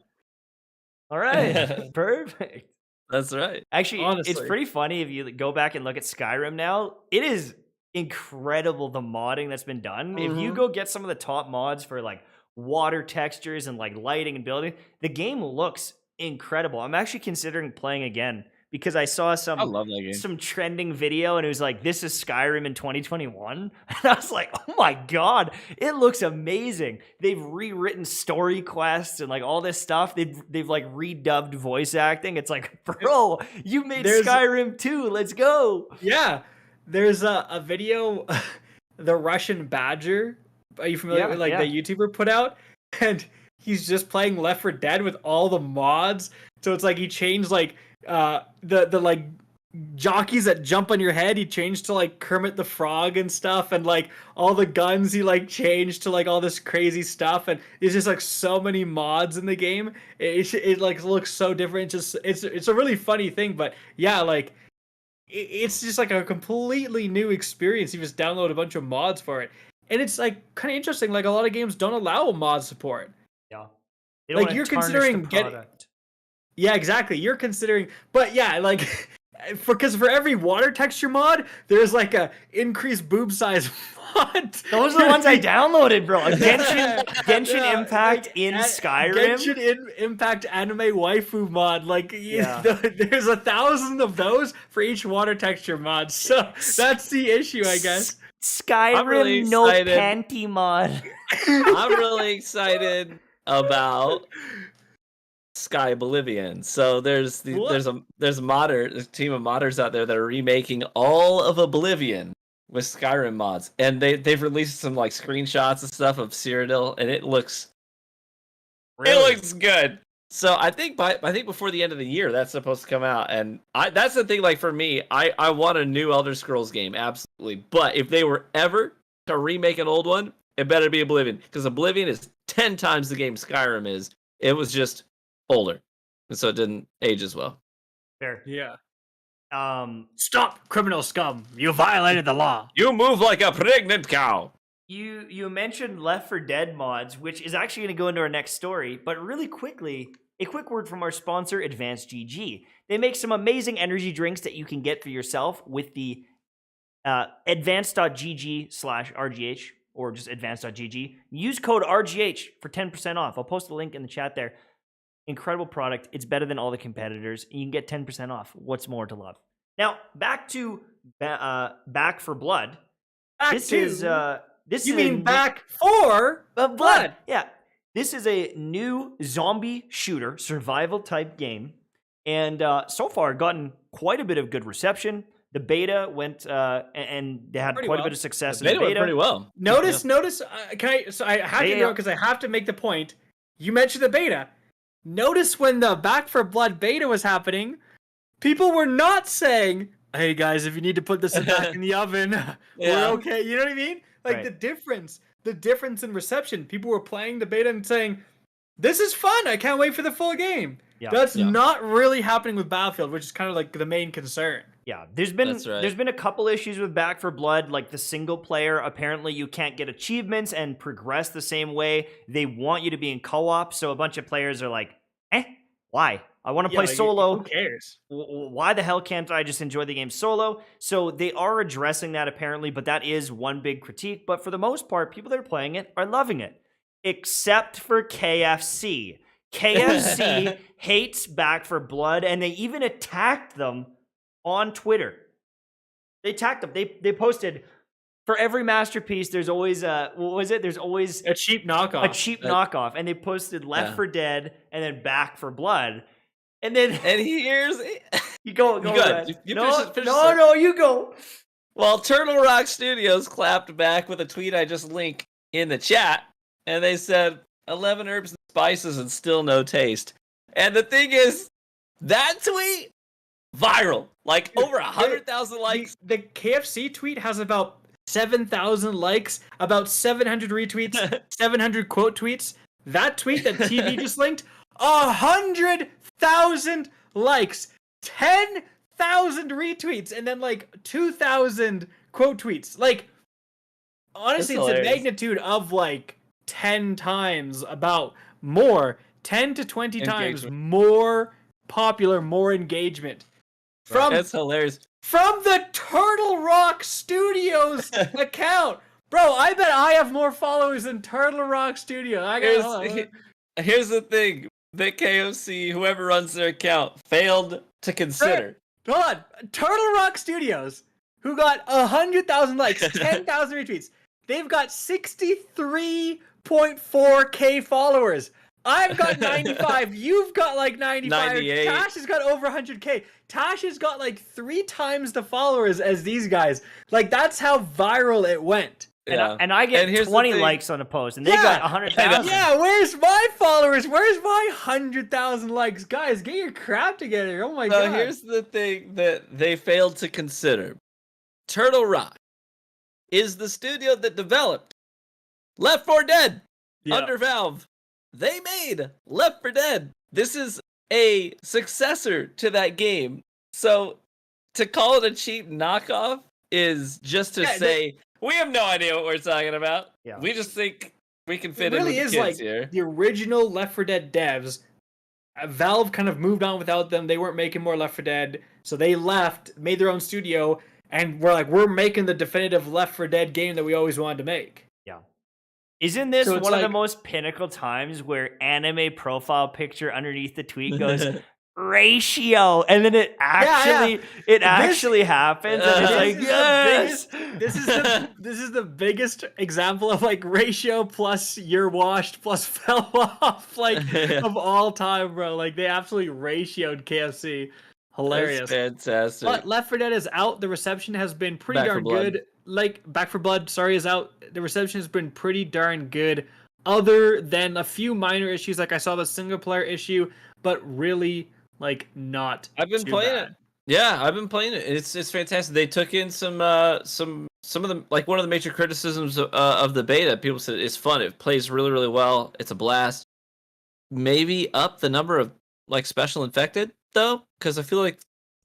all right, perfect. That's right. Actually, honestly, it's pretty funny if you go back and look at Skyrim now. It is incredible the modding that's been done. If you go get some of the top mods for like water textures and like lighting and building, the game looks incredible. I'm actually considering playing again because I saw some trending video and it was like, this is Skyrim in 2021, and I was like, oh my god, it looks amazing. They've rewritten story quests and like all this stuff. They've like redubbed voice acting. It's like, bro, you made Skyrim too, let's go. Yeah, there's a video the Russian Badger, are you familiar with the YouTuber put out, and he's just playing Left 4 Dead with all the mods. So it's like he changed like the like jockeys that jump on your head. He changed to like Kermit the Frog and stuff, and like all the guns he like changed to like all this crazy stuff. And there's just like so many mods in the game. It like looks so different. It's a really funny thing. But yeah, like it's just like a completely new experience. You just download a bunch of mods for it, and it's like kind of interesting. Like a lot of games don't allow mod support. Yeah. Like you're considering getting. Yeah, exactly. You're considering, but yeah, like because for every water texture mod, there's like a increased boob size mod. Those are the ones I downloaded, bro. Genshin Impact in Skyrim. Genshin Impact anime waifu mod. Like there's 1,000 of those for each water texture mod. So that's the issue, I guess. Skyrim really no panty mod. I'm really excited about Sky Oblivion. So there's a team of modders out there that are remaking all of Oblivion with Skyrim mods, and they've released some like screenshots and stuff of Cyrodiil, and it looks good. So I think before the end of the year that's supposed to come out, and that's the thing. Like for me, I want a new Elder Scrolls game, absolutely. But if they were ever to remake an old one, it better be Oblivion, because Oblivion is 10 times the game Skyrim is. It was just older, and so it didn't age as well. Fair. Yeah. Stop, criminal scum! You violated the law. You move like a pregnant cow. You mentioned Left 4 Dead mods, which is actually going to go into our next story. But really quickly, a quick word from our sponsor, Advanced GG. They make some amazing energy drinks that you can get for yourself with the advanced.gg/RGH or just advanced.gg. Use code RGH for 10% off. I'll post a link in the chat there. Incredible product. It's better than all the competitors. You can get 10% off. What's more to love? Now, back to Back 4 Blood. Back 4 Blood? Yeah. This is a new zombie shooter, survival type game. And so far, gotten quite a bit of good reception. The beta went, and they had quite a bit of success in the beta. Went pretty well. Notice, I have to know, because I have to make the point. You mentioned the beta. Notice when the Back 4 Blood beta was happening, people were not saying, hey guys, if you need to put this back in the oven, we're okay. You know what I mean? Like Right. the difference in reception. People were playing the beta and saying, "This is fun. I can't wait for the full game." Yeah. That's Yeah. not really happening with Battlefield, which is kind of like the main concern. Yeah, That's right. there's been a couple issues with Back for Blood, like the single player. Apparently, you can't get achievements and progress the same way. They want you to be in co-op, so a bunch of players are like, why? I want to Yeah, play like, solo. Who cares? Why the hell can't I just enjoy the game solo?" So they are addressing that apparently, but that is one big critique. But for the most part, people that are playing it are loving it, except for KFC. KFC hates Back for Blood, and they even attacked them on Twitter. They attacked them. They posted, "For every masterpiece, there's always what was it? There's always A cheap knockoff. a cheap knockoff." And they posted Left 4 Dead and then Back for Blood. And then And here's you go good. ahead. You No, finish no, it. no, you go. Well, Turtle Rock Studios clapped back with a tweet I just linked in the chat, and they said 11 herbs and spices and still no taste. And the thing is, that tweet viral, like over 100,000 likes. The KFC tweet has about 7,000 likes, about 700 retweets, 700 quote tweets. That tweet that TV just linked, 100,000 likes, 10,000 retweets, and then like 2,000 quote tweets. Like, honestly, it's a magnitude of like 10 times about more, 10 to 20 times more popular, more engagement. That's hilarious. From the Turtle Rock Studios account. Bro, I bet I have more followers than Turtle Rock Studio. Here's the thing. The KOC, whoever runs their account, failed to consider. Hold on. Turtle Rock Studios, who got 100,000 likes, 10,000 retweets. They've got 63.4K followers. I've got 95. You've got like 95. 98. Tash has got over 100K. Tash has got like 3 times the followers as these guys. Like, that's how viral it went. Yeah. And I get 20 likes on a post, and they got 100,000. Yeah, where's my followers? Where's my 100,000 likes? Guys, get your crap together. Oh my god. Here's the thing that they failed to consider. Turtle Rock is the studio that developed Left 4 Dead under Valve. They made Left 4 Dead. This is a successor to that game. So to call it a cheap knockoff is just to say, we have no idea what we're talking about. Yeah. We just think we can fit in with the kids like here. The original Left 4 Dead devs, Valve kind of moved on without them. They weren't making more Left 4 Dead. So they left, made their own studio, and we're making the definitive Left 4 Dead game that we always wanted to make. Yeah. Isn't this one of the most pinnacle times where anime profile picture underneath the tweet goes ratio, and then it actually happens, and it's like, yes. This is the biggest example of like ratio plus you're washed plus fell off like of all time, bro. Like, they absolutely ratioed KFC. Hilarious. That's fantastic. But Left 4 Dead is out. The reception has been pretty darn good. Like, Back for Blood, is out. The reception has been pretty darn good, other than a few minor issues. Like, I saw the single player issue, but really, like, not. I've been playing it. Yeah, I've been playing it. It's fantastic. They took in some of the, like, one of the major criticisms of the beta. People said it's fun. It plays really, really well. It's a blast. Maybe up the number of like special infected though, because I feel like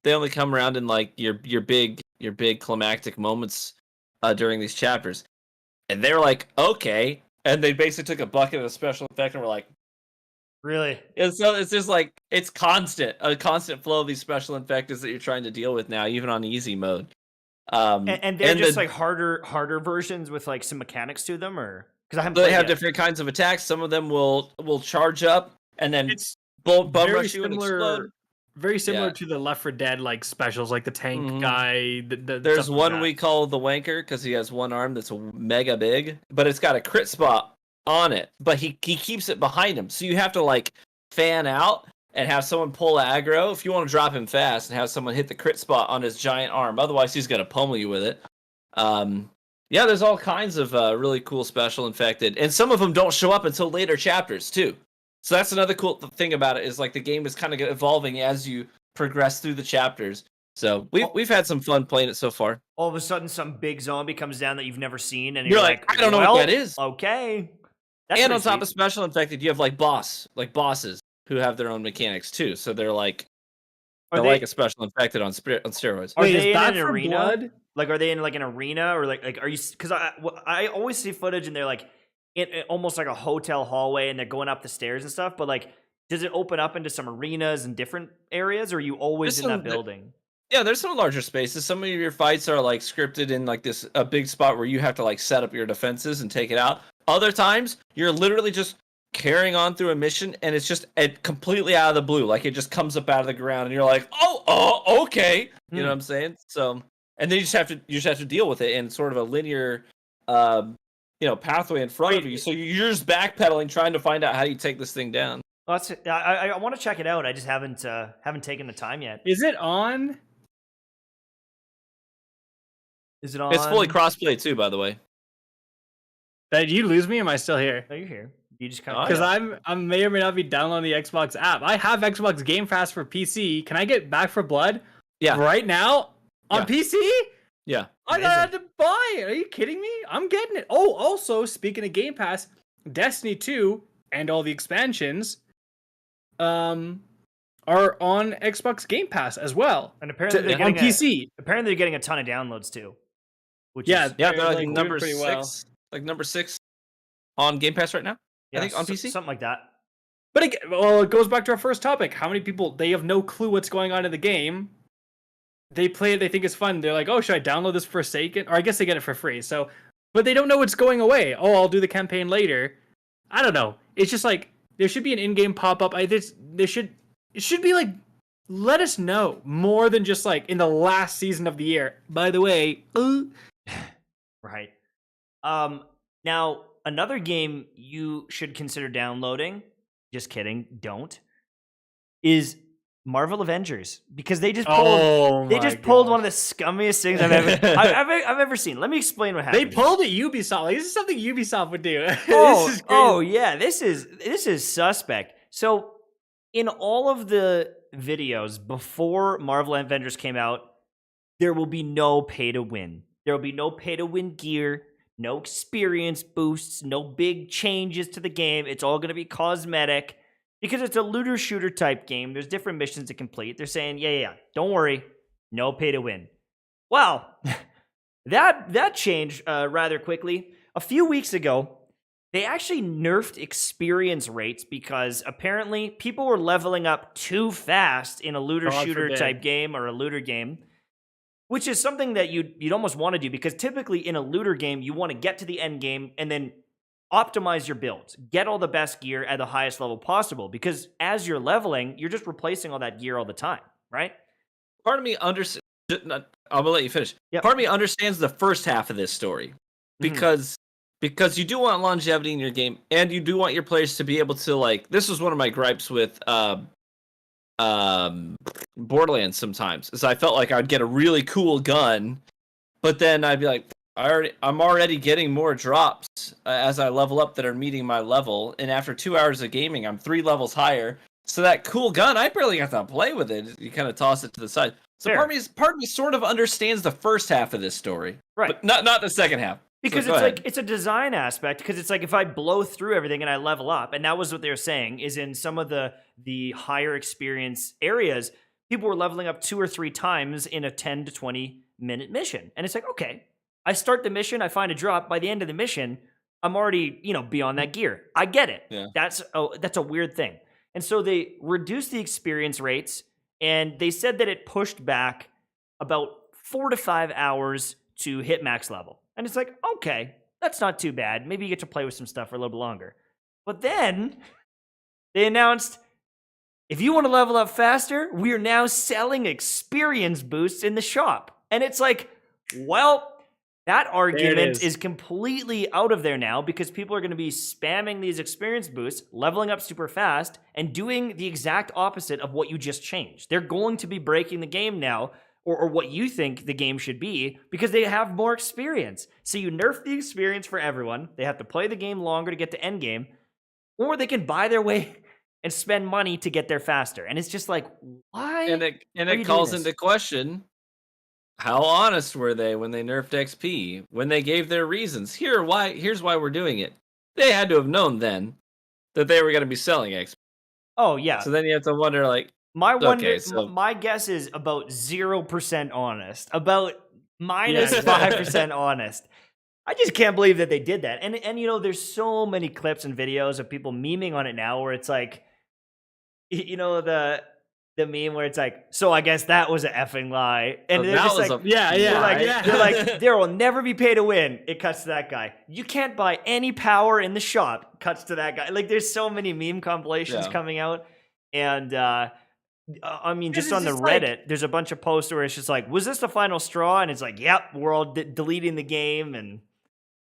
they only come around in like your big climactic moments during these chapters. And they were like, okay, and they basically took a bucket of special infected and were like, really? And so it's just like a constant flow of these special infecteds that you're trying to deal with now, even on easy mode. And they're just like harder versions with like some mechanics to them, or because I haven't. They have different kinds of attacks. Some of them will charge up and then bum rush you and explode. Very similar to the Left 4 Dead like specials, like the tank guy. There's one we call the Wanker because he has one arm that's mega big, but it's got a crit spot on it. But he keeps it behind him, so you have to like fan out and have someone pull aggro if you want to drop him fast, and have someone hit the crit spot on his giant arm. Otherwise, he's gonna pummel you with it. Yeah, there's all kinds of really cool special infected, and some of them don't show up until later chapters too. So that's another cool thing about it, is like the game is kind of evolving as you progress through the chapters. So we've had some fun playing it so far. All of a sudden, some big zombie comes down that you've never seen, and You're like, I don't know what that is. Okay. That's and on top sweet. of special infected, you have like bosses who have their own mechanics too. So they're like, like a special infected on steroids. Are they in an arena? Blood? Like, are they in like an arena or like are you? Because I always see footage and they're like almost like a hotel hallway and they're going up the stairs and stuff. But like, does it open up into some arenas and different areas, or are you always in that building? Yeah, there's some larger spaces. Some of your fights are like scripted in like a big spot where you have to like set up your defenses and take it out. Other times, you're literally just carrying on through a mission and it's just completely out of the blue. Like it just comes up out of the ground and you're like, oh, okay. You know what I'm saying? So, and then you just have to deal with it in sort of a linear, pathway in front of you. So you're just backpedaling, trying to find out how you take this thing down. Well, I want to check it out. I just haven't taken the time yet. Is it on? Is it on? It's fully crossplay too, by the way. Did you lose me? Am I still here? No, you're here. You just kind of because I may or may not be downloading the Xbox app. I have Xbox Game Pass for PC. Can I get Back for Blood? Yeah. Right now on PC? Yeah. I had to buy it. Are you kidding me? I'm getting it. Oh, also speaking of Game Pass, Destiny 2 and all the expansions, are on Xbox Game Pass as well. And apparently they're on PC. Apparently they're getting a ton of downloads too. They're like number 6, like number 6 on Game Pass right now. I think on PC, something like that. But it goes back to our first topic. How many people, they have no clue what's going on in the game. They play it, they think it's fun. They're like, oh, should I download this Forsaken? Or I guess they get it for free. So, but they don't know what's going away. Oh, I'll do the campaign later. I don't know. It's just like there should be an in-game pop-up. It should be like, let us know more than just like in the last season of the year. By the way, right. Now another game you should consider downloading. Just kidding, don't. Is Marvel Avengers, because they just pulled one of the scummiest things I've ever seen. Let me explain what happened. They pulled it Ubisoft. Like, this is something Ubisoft would do. This is suspect. So in all of the videos before Marvel Avengers came out, there will be no pay to win. There will be no pay to win gear, no experience boosts, no big changes to the game. It's all going to be cosmetic. Because it's a looter shooter type game, there's different missions to complete. They're saying, yeah, don't worry, no pay to win. Well, that changed rather quickly. A few weeks ago, they actually nerfed experience rates because apparently people were leveling up too fast in a looter shooter type game or a looter game, which is something that you'd almost want to do, because typically in a looter game, you want to get to the end game and then optimize your builds, get all the best gear at the highest level possible, because as you're leveling, you're just replacing all that gear all the time, right? Part of me understands. I'll let you finish. Yep. Part of me understands the first half of this story, because you do want longevity in your game, and you do want your players to be able to, like. This was one of my gripes with Borderlands sometimes, is I felt like I'd get a really cool gun, but then I'd be like, I'm already getting more drops as I level up that are meeting my level, and after 2 hours of gaming, I'm 3 levels higher. So that cool gun, I barely got to play with it. You kind of toss it to the side. So part of me sort of understands the first half of this story, right? But not the second half. Because so it's like it's a design aspect. Because it's like if I blow through everything and I level up, and that was what they were saying, is in some of the higher experience areas, people were leveling up 2 or 3 times in a 10 to 20 minute mission, and it's like, okay. I start the mission, I find a drop. By the end of the mission, I'm already, beyond that gear. I get it. Yeah. That's a weird thing. And so they reduced the experience rates, and they said that it pushed back about 4 to 5 hours to hit max level. And it's like, okay, that's not too bad. Maybe you get to play with some stuff for a little bit longer. But then they announced, if you want to level up faster, we are now selling experience boosts in the shop. And it's like, well, that argument is completely out of there now, because people are going to be spamming these experience boosts, leveling up super fast, and doing the exact opposite of what you just changed. They're going to be breaking the game now, or what you think the game should be, because they have more experience. So you nerf the experience for everyone. They have to play the game longer to get to end game, or they can buy their way and spend money to get there faster. And it's just like, why? And it calls into question How honest were they when they nerfed XP? When they gave their reasons? Here's why we're doing it. They had to have known then that they were going to be selling XP. Oh yeah. So then you have to wonder, like, my guess is about 0% honest, about minus 5% honest. I just can't believe that they did that. And you know, there's so many clips and videos of people memeing on it now where it's like, you know, the meme where it's like, so I guess that was an effing lie. And they're just like, they're like, there will never be pay to win. It cuts to that guy. You can't buy any power in the shop. Cuts to that guy. Like, there's so many meme compilations coming out. And I mean, just on the Reddit, there's a bunch of posts where it's just like, was this the final straw? And it's like, yep, we're all deleting the game, and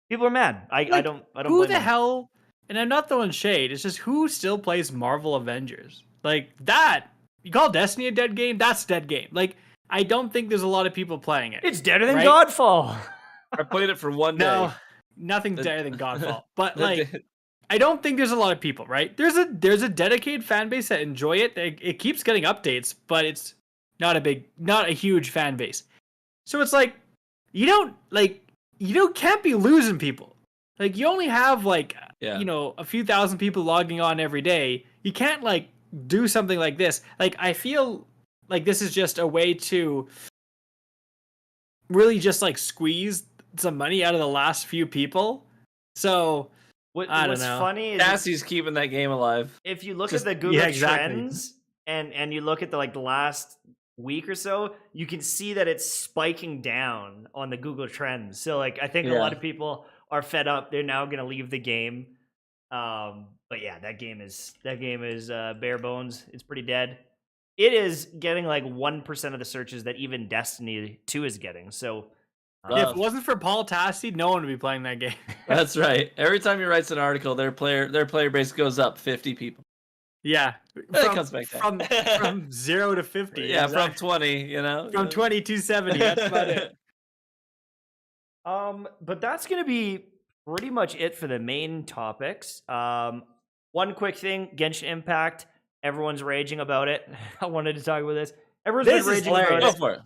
people are mad. I don't. Who the hell? And I'm not throwing shade. It's just who still plays Marvel Avengers like that. You call Destiny a dead game? That's a dead game. Like, I don't think there's a lot of people playing it. It's deader than Godfall. I played it for one day. No, nothing's deader than Godfall. But like, I don't think there's a lot of people, right? There's a dedicated fan base that enjoy it. It keeps getting updates, but it's not a huge fan base. So it's like, you can't be losing people. Like, you only have like, a few thousand people logging on every day. You can't like do something like this. Like, I feel like this is just a way to really just like squeeze some money out of the last few people. So what's know. Funny is Cassie's keeping that game alive. If you look at the Google Trends and you look at the last week or so, you can see that it's spiking down on the Google Trends. So like, I think a lot of people are fed up. They're now going to leave the game. But yeah, that game is bare bones. It's pretty dead. It is getting like 1% of the searches that even Destiny 2 is getting. So if it wasn't for Paul Tassi, no one would be playing that game. That's right. Every time he writes an article, their player base goes up 50 people. Yeah, it comes back from 0 to 50. Yeah, exactly. From 20, you know, from 20 to 70. That's about it. But that's gonna be pretty much it for the main topics. One quick thing: Genshin Impact. Everyone's raging about it. I wanted to talk about this. Everyone's been raging about it. Go for it.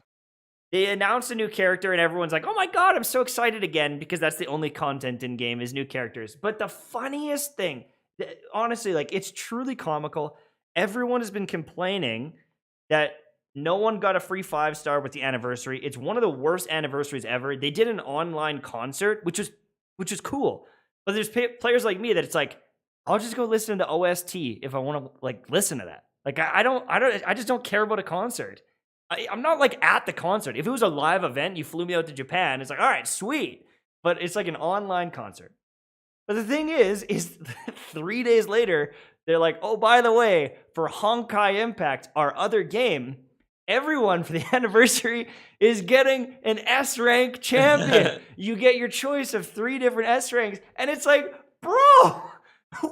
They announced a new character, and everyone's like, "Oh my god, I'm so excited again!" Because that's the only content in game is new characters. But the funniest thing, honestly, like, it's truly comical. Everyone has been complaining that no one got a free 5-star with the anniversary. It's one of the worst anniversaries ever. They did an online concert, which is cool. But there's players like me that it's like, I'll just go listen to OST if I want to like listen to that. Like, I just don't care about a concert. I'm not like at the concert. If it was a live event, you flew me out to Japan, it's like, all right, sweet. But it's like an online concert. But the thing is 3 days later, they're like, oh, by the way, for Honkai Impact, our other game, everyone for the anniversary is getting an S-rank champion. You get your choice of 3 different S ranks, and it's like, bro,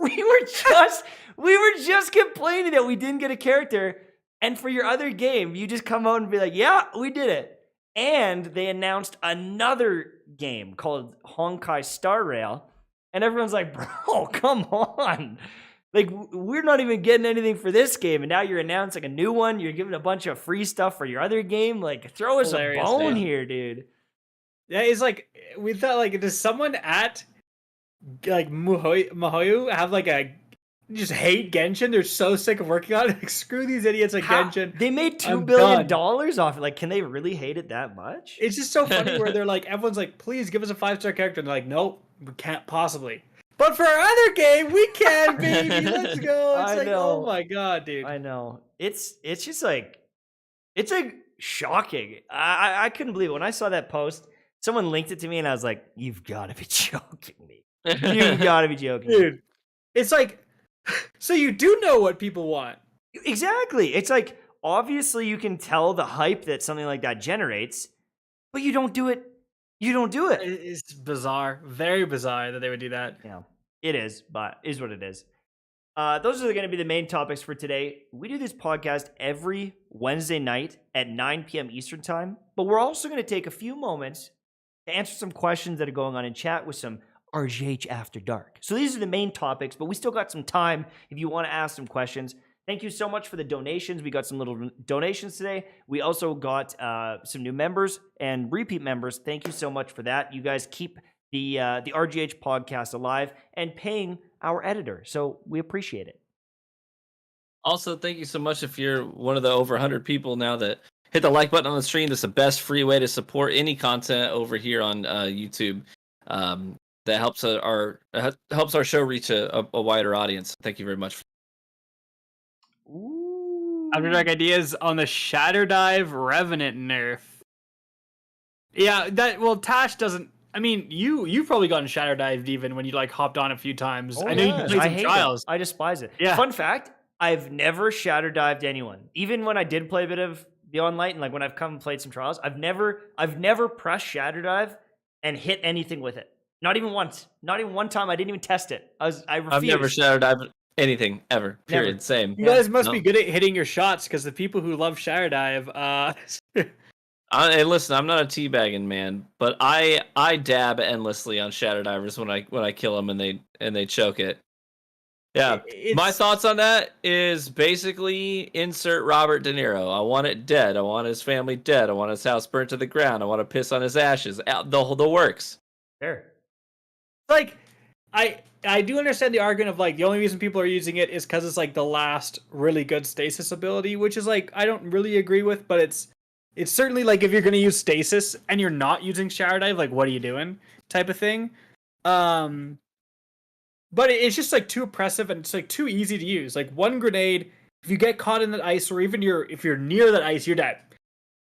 we were just complaining that we didn't get a character, and for your other game, you just come out and be like, yeah, we did it. And they announced another game called Honkai Star Rail, and everyone's like, bro, come on. Like, we're not even getting anything for this game, and now you're announcing a new one. You're giving a bunch of free stuff for your other game. Like, throw us a bone here, dude. Yeah, it's like, we thought, like, does someone at, like, Mahoyu have, like, just hate Genshin? They're so sick of working on it. Like, screw these idiots at Genshin. They made $2 billion off it. Like, can they really hate it that much? It's just so funny where they're like, everyone's like, please give us a 5-star character. And they're like, nope, we can't possibly. But for our other game, we can, baby. Let's go. It's oh my god, dude. I know. It's just like, it's like shocking. I couldn't believe it. When I saw that post, someone linked it to me and I was like, you've got to be joking me. You've got to be joking. Dude, it's like, so you do know what people want. Exactly. It's like, obviously you can tell the hype that something like that generates, but you don't do it. You don't do it. It's bizarre. Very bizarre that they would do that. Yeah, it is, but is what it is. Those are going to be the main topics for today. We do this podcast every Wednesday night at 9 p.m. Eastern time, but we're also going to take a few moments to answer some questions that are going on in chat with some RGH After Dark. So these are the main topics, but we still got some time if you want to ask some questions. Thank you so much for the donations. We got some little donations today. We also got some new members and repeat members. Thank you so much for that. You guys keep the RGH podcast alive and paying our editor. So we appreciate it. Also, thank you so much if you're one of the over 100 people now that hit the like button on the stream. That's the best free way to support any content over here on YouTube. That helps our show reach a wider audience. Thank you very much. Ooh. Underdark ideas on the Shatter Dive Revenant nerf. Yeah, Tash doesn't. I mean, you've probably gotten Shatter Dived even when you like hopped on a few times. Oh, I know you played some trials. I despise it. Yeah. Fun fact: I've never Shatter Dived anyone. Even when I did play a bit of Beyond Light and like when I've come and played some trials, I've never pressed Shatter Dive and hit anything with it. Not even once. Not even one time. I didn't even test it. I refused. I've never Shatter Dived anything ever. Period. Never. Same. You guys must be good at hitting your shots because the people who love Shatter Dive. Hey, listen, I'm not a teabagging man, but I dab endlessly on Shatter Divers when I kill them and they choke it. Yeah, my thoughts on that is basically insert Robert De Niro. I want it dead. I want his family dead. I want his house burnt to the ground. I want to piss on his ashes. The works. Fair. Like, I do understand the argument of like the only reason people are using it is because it's like the last really good stasis ability, which is like I don't really agree with, but it's certainly like if you're gonna use stasis and you're not using Shatter Dive, like what are you doing? Type of thing. But it's just like too oppressive and it's like too easy to use. Like one grenade, if you get caught in that ice or even if you're near that ice, you're dead.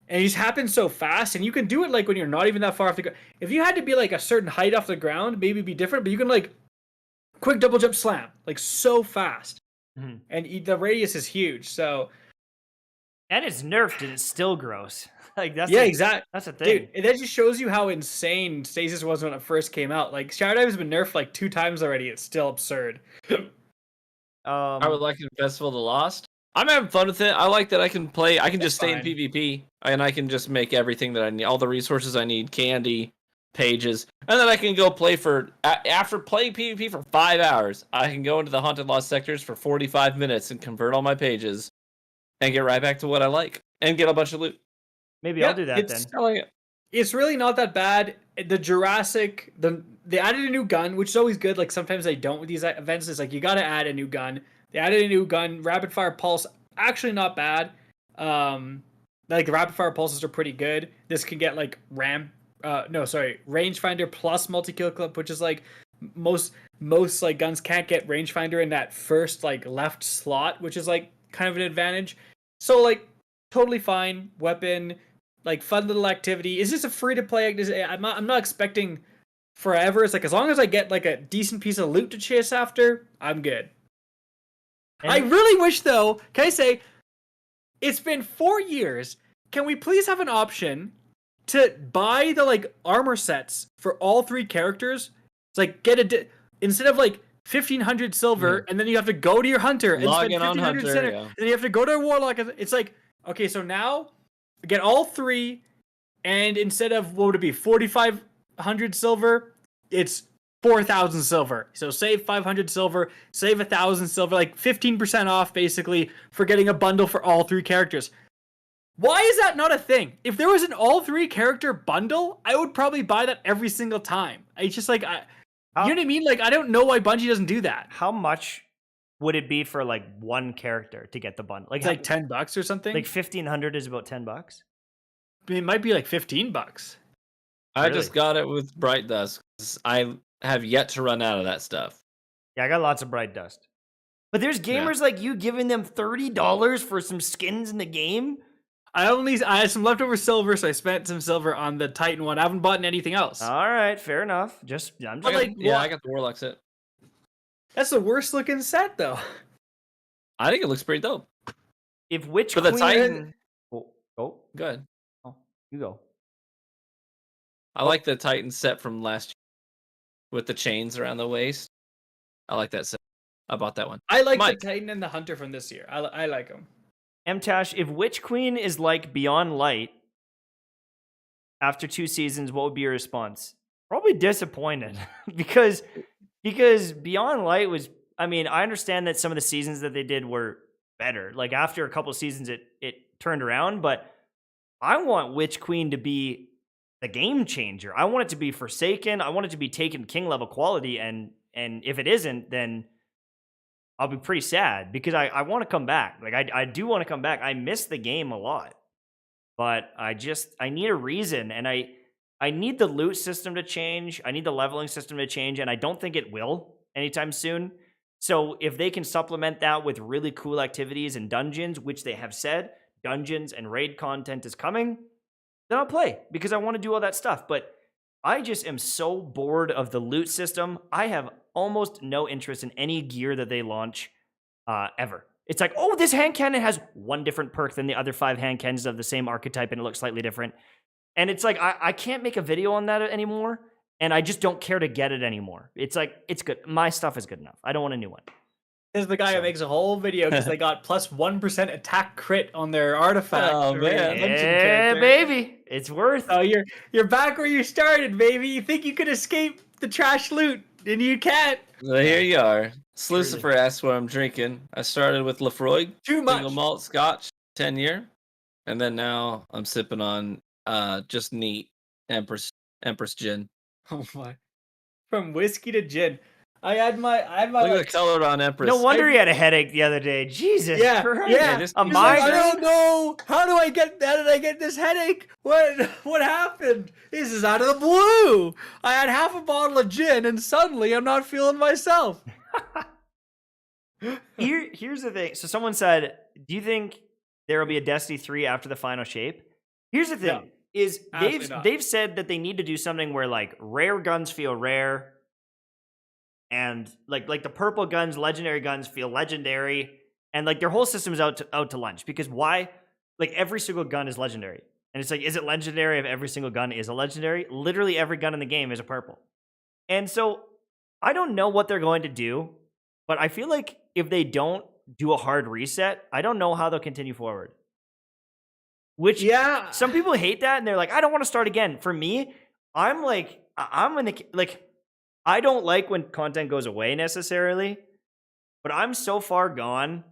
And it just happens so fast, and you can do it like when you're not even that far off the ground. If you had to be like a certain height off the ground, maybe it'd be different, but you can like quick double jump slam, like so fast. Mm-hmm. And the radius is huge, so. And it's nerfed and it's still gross. Like exactly. That's the thing. Dude, that just shows you how insane stasis was when it first came out. Like Shatter Dive has been nerfed like 2 times already. It's still absurd. I would like in Festival of the Lost. I'm having fun with it. I like that I can play. I can just stay in PvP, and I can just make everything that I need, all the resources I need, candy, pages, and then I can go play for. After playing PvP for 5 hours, I can go into the Haunted Lost sectors for 45 minutes and convert all my pages, and get right back to what I like, and get a bunch of loot. Maybe I'll do that then. It's really not that bad. The Jurassic, they added a new gun, which is always good. Like sometimes they don't with these events. It's like you got to add a new gun. They added a new gun, Rapid Fire Pulse. Actually, not bad. Like the Rapid Fire Pulses are pretty good. This can get like Rangefinder plus multi-kill clip, which is like most like guns can't get Rangefinder in that first like left slot, which is like kind of an advantage. So like totally fine weapon, like fun little activity. Is this a free to play? I'm not expecting forever. It's like as long as I get like a decent piece of loot to chase after, I'm good. And I really wish though, can I say, it's been 4 years. Can we please have an option to buy the like armor sets for all 3 characters? It's like instead of like 1,500 silver, and then you have to go to your hunter and spend 1,500 silver, and then you have to go to a warlock. It's like, okay, so now get all 3, and instead of what would it be, 4,500 silver, it's 4,000 silver. So save 500 silver, save 1,000 silver, like 15% off basically for getting a bundle for all 3 characters. Why is that not a thing? If there was an all 3 character bundle, I would probably buy that every single time. It's just like, you know what I mean? Like, I don't know why Bungie doesn't do that. How much would it be for like one character to get the bundle? Like, it's like $10 or something? Like 1,500 is about $10? I mean, it might be like $15. I just got it with Bright Dust. I have yet to run out of that stuff. Yeah, I got lots of Bright Dust. But there's gamers like you giving them $30 for some skins in the game? I had some leftover silver, so I spent some silver on the Titan one. I haven't bought anything else. All right, fair enough. I got the Warlock set. That's the worst looking set, though. I think it looks pretty dope. If Witch For Queen... the Titan... Go ahead. Oh, you go. I like the Titan set from last year with the chains around the waist. I like that set. I bought that one. I like the Titan and the Hunter from this year. I like them. Mtashed, if Witch Queen is like Beyond Light after 2 seasons, what would be your response? Probably disappointed because Beyond Light was, I mean, I understand that some of the seasons that they did were better. Like after a couple seasons, it turned around, but I want Witch Queen to be the game changer. I want it to be Forsaken. I want it to be Taken King level quality, and if it isn't, then I'll be pretty sad because I want to come back. Like I do want to come back. I miss the game a lot, but I need a reason, and I need the loot system to change. I need the leveling system to change, and I don't think it will anytime soon. So if they can supplement that with really cool activities and dungeons, which they have said, dungeons and raid content is coming, then I'll play because I want to do all that stuff. But I just am so bored of the loot system. I have almost no interest in any gear that they launch ever. It's like, oh, this hand cannon has one different perk than the other 5 hand cannons of the same archetype and it looks slightly different. And it's like, I can't make a video on that anymore. And I just don't care to get it anymore. It's like, it's good. My stuff is good enough. I don't want a new one. There's the guy who makes a whole video because they got plus 1% attack crit on their artifact. Oh, man. Yeah, baby. It's worth. Oh, you're back where you started, baby. You think you could escape the trash loot, and you can't. Well, here you are. Lucifer asks what I'm drinking. I started with Lafroig. Too much. Single malt Scotch, 10-year. And then now I'm sipping on just neat Empress Gin. Oh my! From whiskey to gin. I had my Look at the color on Empress. No wonder he had a headache the other day. Jesus. Yeah, Christ. yeah. A He's migraine. like, I don't know. How did I get this headache? What happened? This is out of the blue. I had half a bottle of gin and suddenly I'm not feeling myself. Here's the thing. So someone said, do you think there will be a Destiny 3 after the final shape? Here's the thing. No, is absolutely they've said that they need to do something where like rare guns feel rare and like the purple guns, legendary guns feel legendary, and like their whole system is out to lunch because why? Like every single gun is legendary. And it's like, is it legendary if every single gun is a legendary? Literally every gun in the game is a purple. And so I don't know what they're going to do, but I feel like if they don't do a hard reset, I don't know how they'll continue forward. Which, yeah, some people hate that and they're like, I don't want to start again. For me, I'm like, I don't like when content goes away necessarily, but I'm so far gone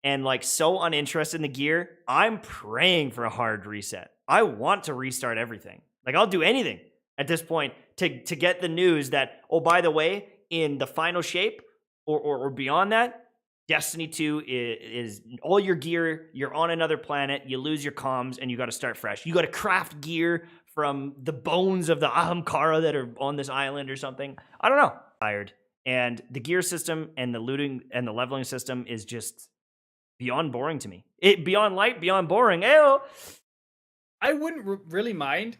and like so uninterested in the gear. I'm praying for a hard reset. I want to restart everything. Like I'll do anything at this point to get the news that, oh, by the way, in the final shape or beyond that, Destiny 2 is all your gear, you're on another planet, you lose your comms, and you got to start fresh. You got to craft gear from the bones of the Ahamkara that are on this island or something. I don't know. Tired. And the gear system and the looting and the leveling system is just beyond boring to me. Beyond light, beyond boring. Ayo. I wouldn't really mind.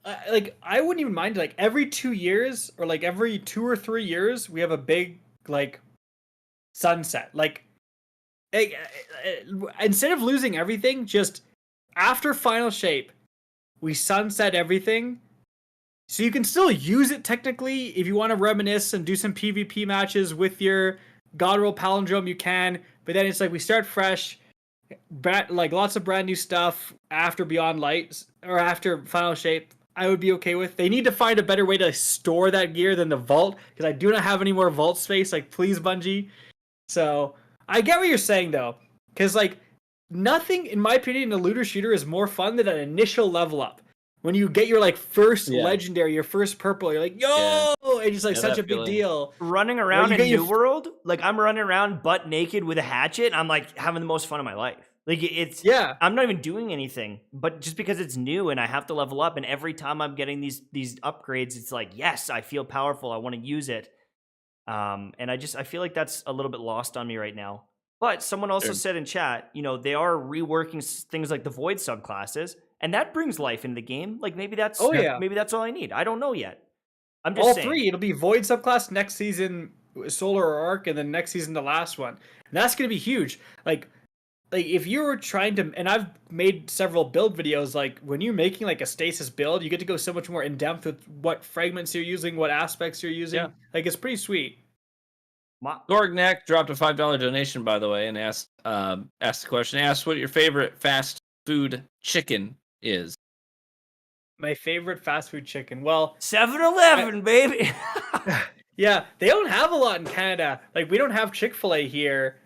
I wouldn't even mind like every 2 years or like every 2 or 3 years we have a big like sunset. Like instead of losing everything, just after final shape, we sunset everything. So you can still use it technically if you want to reminisce and do some PvP matches with your God Roll Palindrome, you can. But then it's like we start fresh, like lots of brand new stuff after Beyond Light or after final shape. I would be okay with. They need to find a better way to store that gear than the vault because I do not have any more vault space. Like, please, Bungie. So I get what you're saying though, because like nothing, in my opinion, in a looter shooter is more fun than an initial level up. When you get your like first legendary, your first purple, you're like, yo, and it's like such a big deal. Running around in New World, like I'm running around butt naked with a hatchet, and I'm like having the most fun of my life. Like it's I'm not even doing anything, but just because it's new and I have to level up, and every time I'm getting these upgrades, it's like, yes, I feel powerful. I want to use it. And I feel like that's a little bit lost on me right now. But someone also said in chat, you know, they are reworking things like the Void subclasses, and that brings life into the game. Like maybe that's maybe that's all I need. I don't know yet. I'm just saying. All three. It'll be Void subclass next season, Solar or Arc, and then next season the last one. And that's gonna be huge. Like if you were trying to, and I've made several build videos, like when you're making like a stasis build, you get to go so much more in depth with what fragments you're using, what aspects you're using. Like it's pretty sweet. Gorgnak dropped a $5 donation, by the way, and asked the question. Asked what your favorite fast food chicken is. My favorite fast food chicken. Well, 7-Eleven, baby. Yeah, they don't have a lot in Canada. Like we don't have Chick-fil-A here.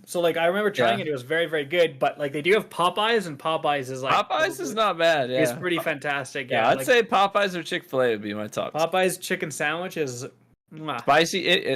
So like I remember trying it. It was very, very good. But like they do have Popeyes, and Popeyes is like Popeyes is not bad. Yeah, it's pretty fantastic. Yeah, I'd say Popeyes or Chick-fil-A would be my top. Popeyes chicken sandwich is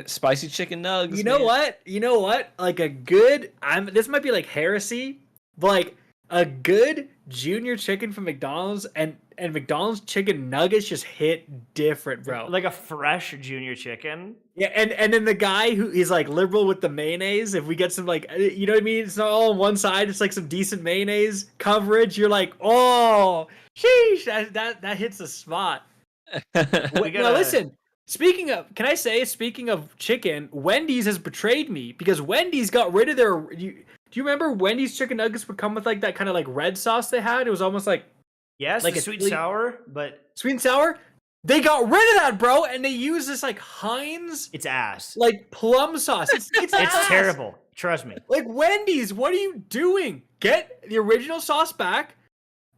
spicy chicken nuggets. You know what? You know what? Like a good. This might be like heresy, but like a good junior chicken from McDonald's and McDonald's chicken nuggets just hit different, bro. Like a fresh junior chicken. Yeah, and then the guy who is like liberal with the mayonnaise, if we get some like, you know what I mean? It's not all on one side. It's like some decent mayonnaise coverage. You're like, oh, sheesh, that hits the spot. Now listen, speaking of chicken, Wendy's has betrayed me because Wendy's got rid of their. Do you remember Wendy's chicken nuggets would come with like that kind of like red sauce they had? It was almost like like a sweet and sour, but sweet and sour. They got rid of that, bro, and they use this like Heinz. It's ass. Like plum sauce. It's terrible. Trust me. Like Wendy's, what are you doing? Get the original sauce back.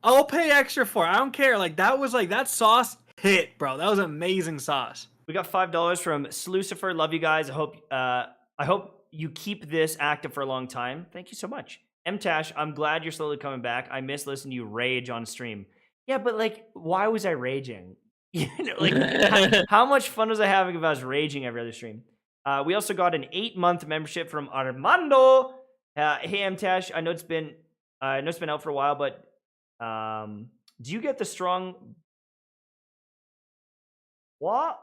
I'll pay extra for it. I don't care. Like that sauce hit, bro. That was amazing sauce. We got $5 from Slucifer. Love you guys. I hope you keep this active for a long time. Thank you so much. Mtashed, I'm glad you're slowly coming back. I miss listening to you rage on stream. Yeah, but like, why was I raging? You know, like, how much fun was I having if I was raging every other stream? We also got an 8-month membership from Armando. Hey, Mtashed, I know it's been out for a while, but do you get the strong? What?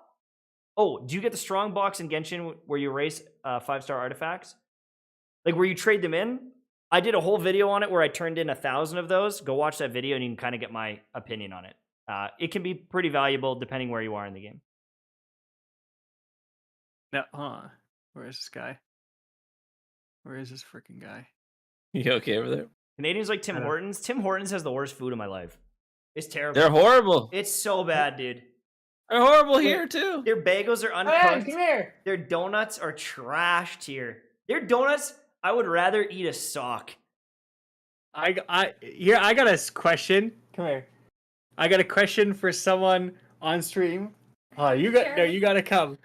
Oh, do you get the strong box in Genshin where you race 5-star artifacts? Like where you trade them in? I did a whole video on it where I turned in 1,000 of those. Go watch that video and you can kind of get my opinion on it. It can be pretty valuable depending where you are in the game. No, where is this guy? Where is this freaking guy? You okay over there? Canadians like Tim Hortons. Tim Hortons has the worst food in my life. It's terrible. They're horrible. It's so bad, dude. They're horrible here too. Their bagels are uncooked. Come here. Their donuts are trashed here. Their donuts, I would rather eat a sock. I got a question. Come here. I got a question for someone on stream. Oh, you gotta come.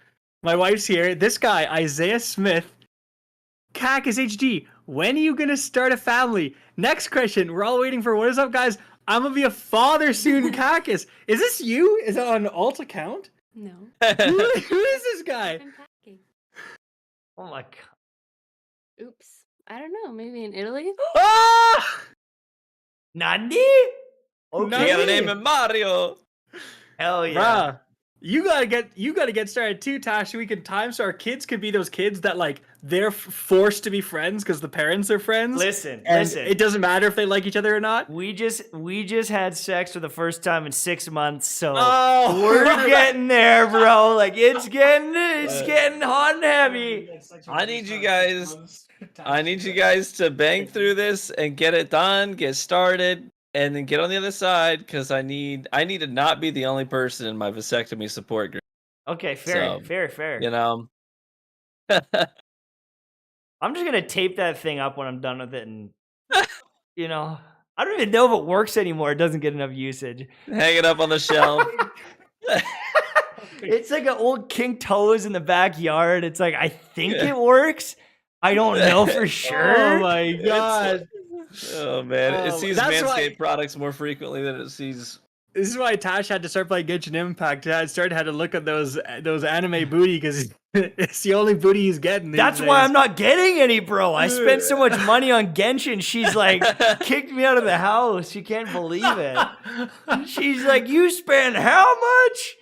My wife's here. This guy, Isaiah Smith, KackisHD. When are you gonna start a family? Next question. We're all waiting for what is up, guys? I'm gonna be a father soon, Kackis. Is this you? Is it on an alt account? No. Who is this guy? I'm packing. Oh my god. Oops. I don't know. Maybe in Italy? Ah! Nandi? Okay. You gotta name him Mario. Hell yeah. Bruh, you gotta get started too, Tash. We can time so our kids could be those kids that like they're forced to be friends because the parents are friends. Listen. It doesn't matter if they like each other or not. We just had sex for the first time in 6 months, so we're getting there, bro. Like it's getting hot and heavy. I need you guys to bang through this and get it done, get started, and then get on the other side because I need to not be the only person in my vasectomy support group. Okay, fair. You know. I'm just gonna tape that thing up when I'm done with it, and you know, I don't even know if it works anymore. It doesn't get enough usage. Hang it up on the shelf. It's like an old King Toes in the backyard. It's like I think it works. I don't know for sure. Oh my god. Oh man, it sees Manscaped products more frequently than it sees. This is why Tash had to start playing Genshin Impact. Had to look at those anime booty because it's the only booty he's getting. That's why I'm not getting any, bro. I spent so much money on Genshin. She's like kicked me out of the house. She can't believe it. She's like, "You spent how much?"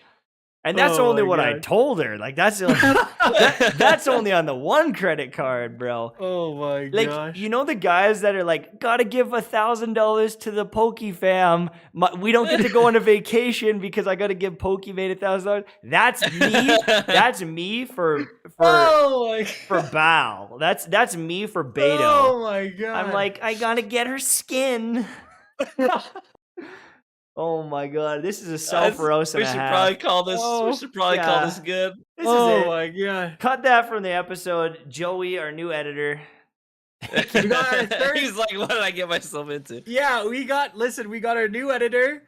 And that's only what I told her. Like that's only on the one credit card, bro. Oh my gosh. Like you know the guys that are like, gotta give $1,000 to the Poke fam. We don't get to go on a vacation because I gotta give Pokemate $1,000. That's me. That's me for Bao. That's me for Beto. Oh my god. I'm like, I gotta get her skin. Oh my god, this is a self-roast and a half. We should probably call this good. This is it. My god. Cut that from the episode. Joey, our new editor. He's like, what did I get myself into? Yeah, we got our new editor.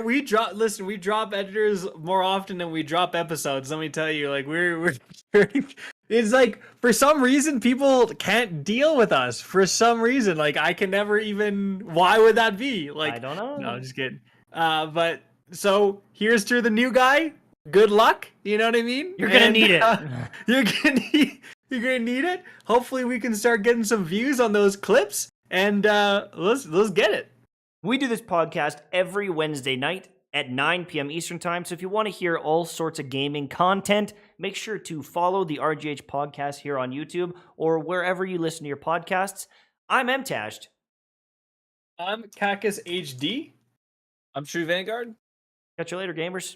We drop editors more often than we drop episodes. Let me tell you, like we're It's like, for some reason, people can't deal with us. For some reason, like, I can never even. Why would that be? Like, I don't know. No, I'm just kidding. But so here's to the new guy. Good luck. You know what I mean? You're gonna need it. You're gonna need it. Hopefully, we can start getting some views on those clips, and let's get it. We do this podcast every Wednesday night at 9 p.m. Eastern Time. So if you want to hear all sorts of gaming content, make sure to follow the RGH podcast here on YouTube or wherever you listen to your podcasts. I'm Mtashed. I'm KackisHD. I'm True Vanguard. Catch you later, gamers.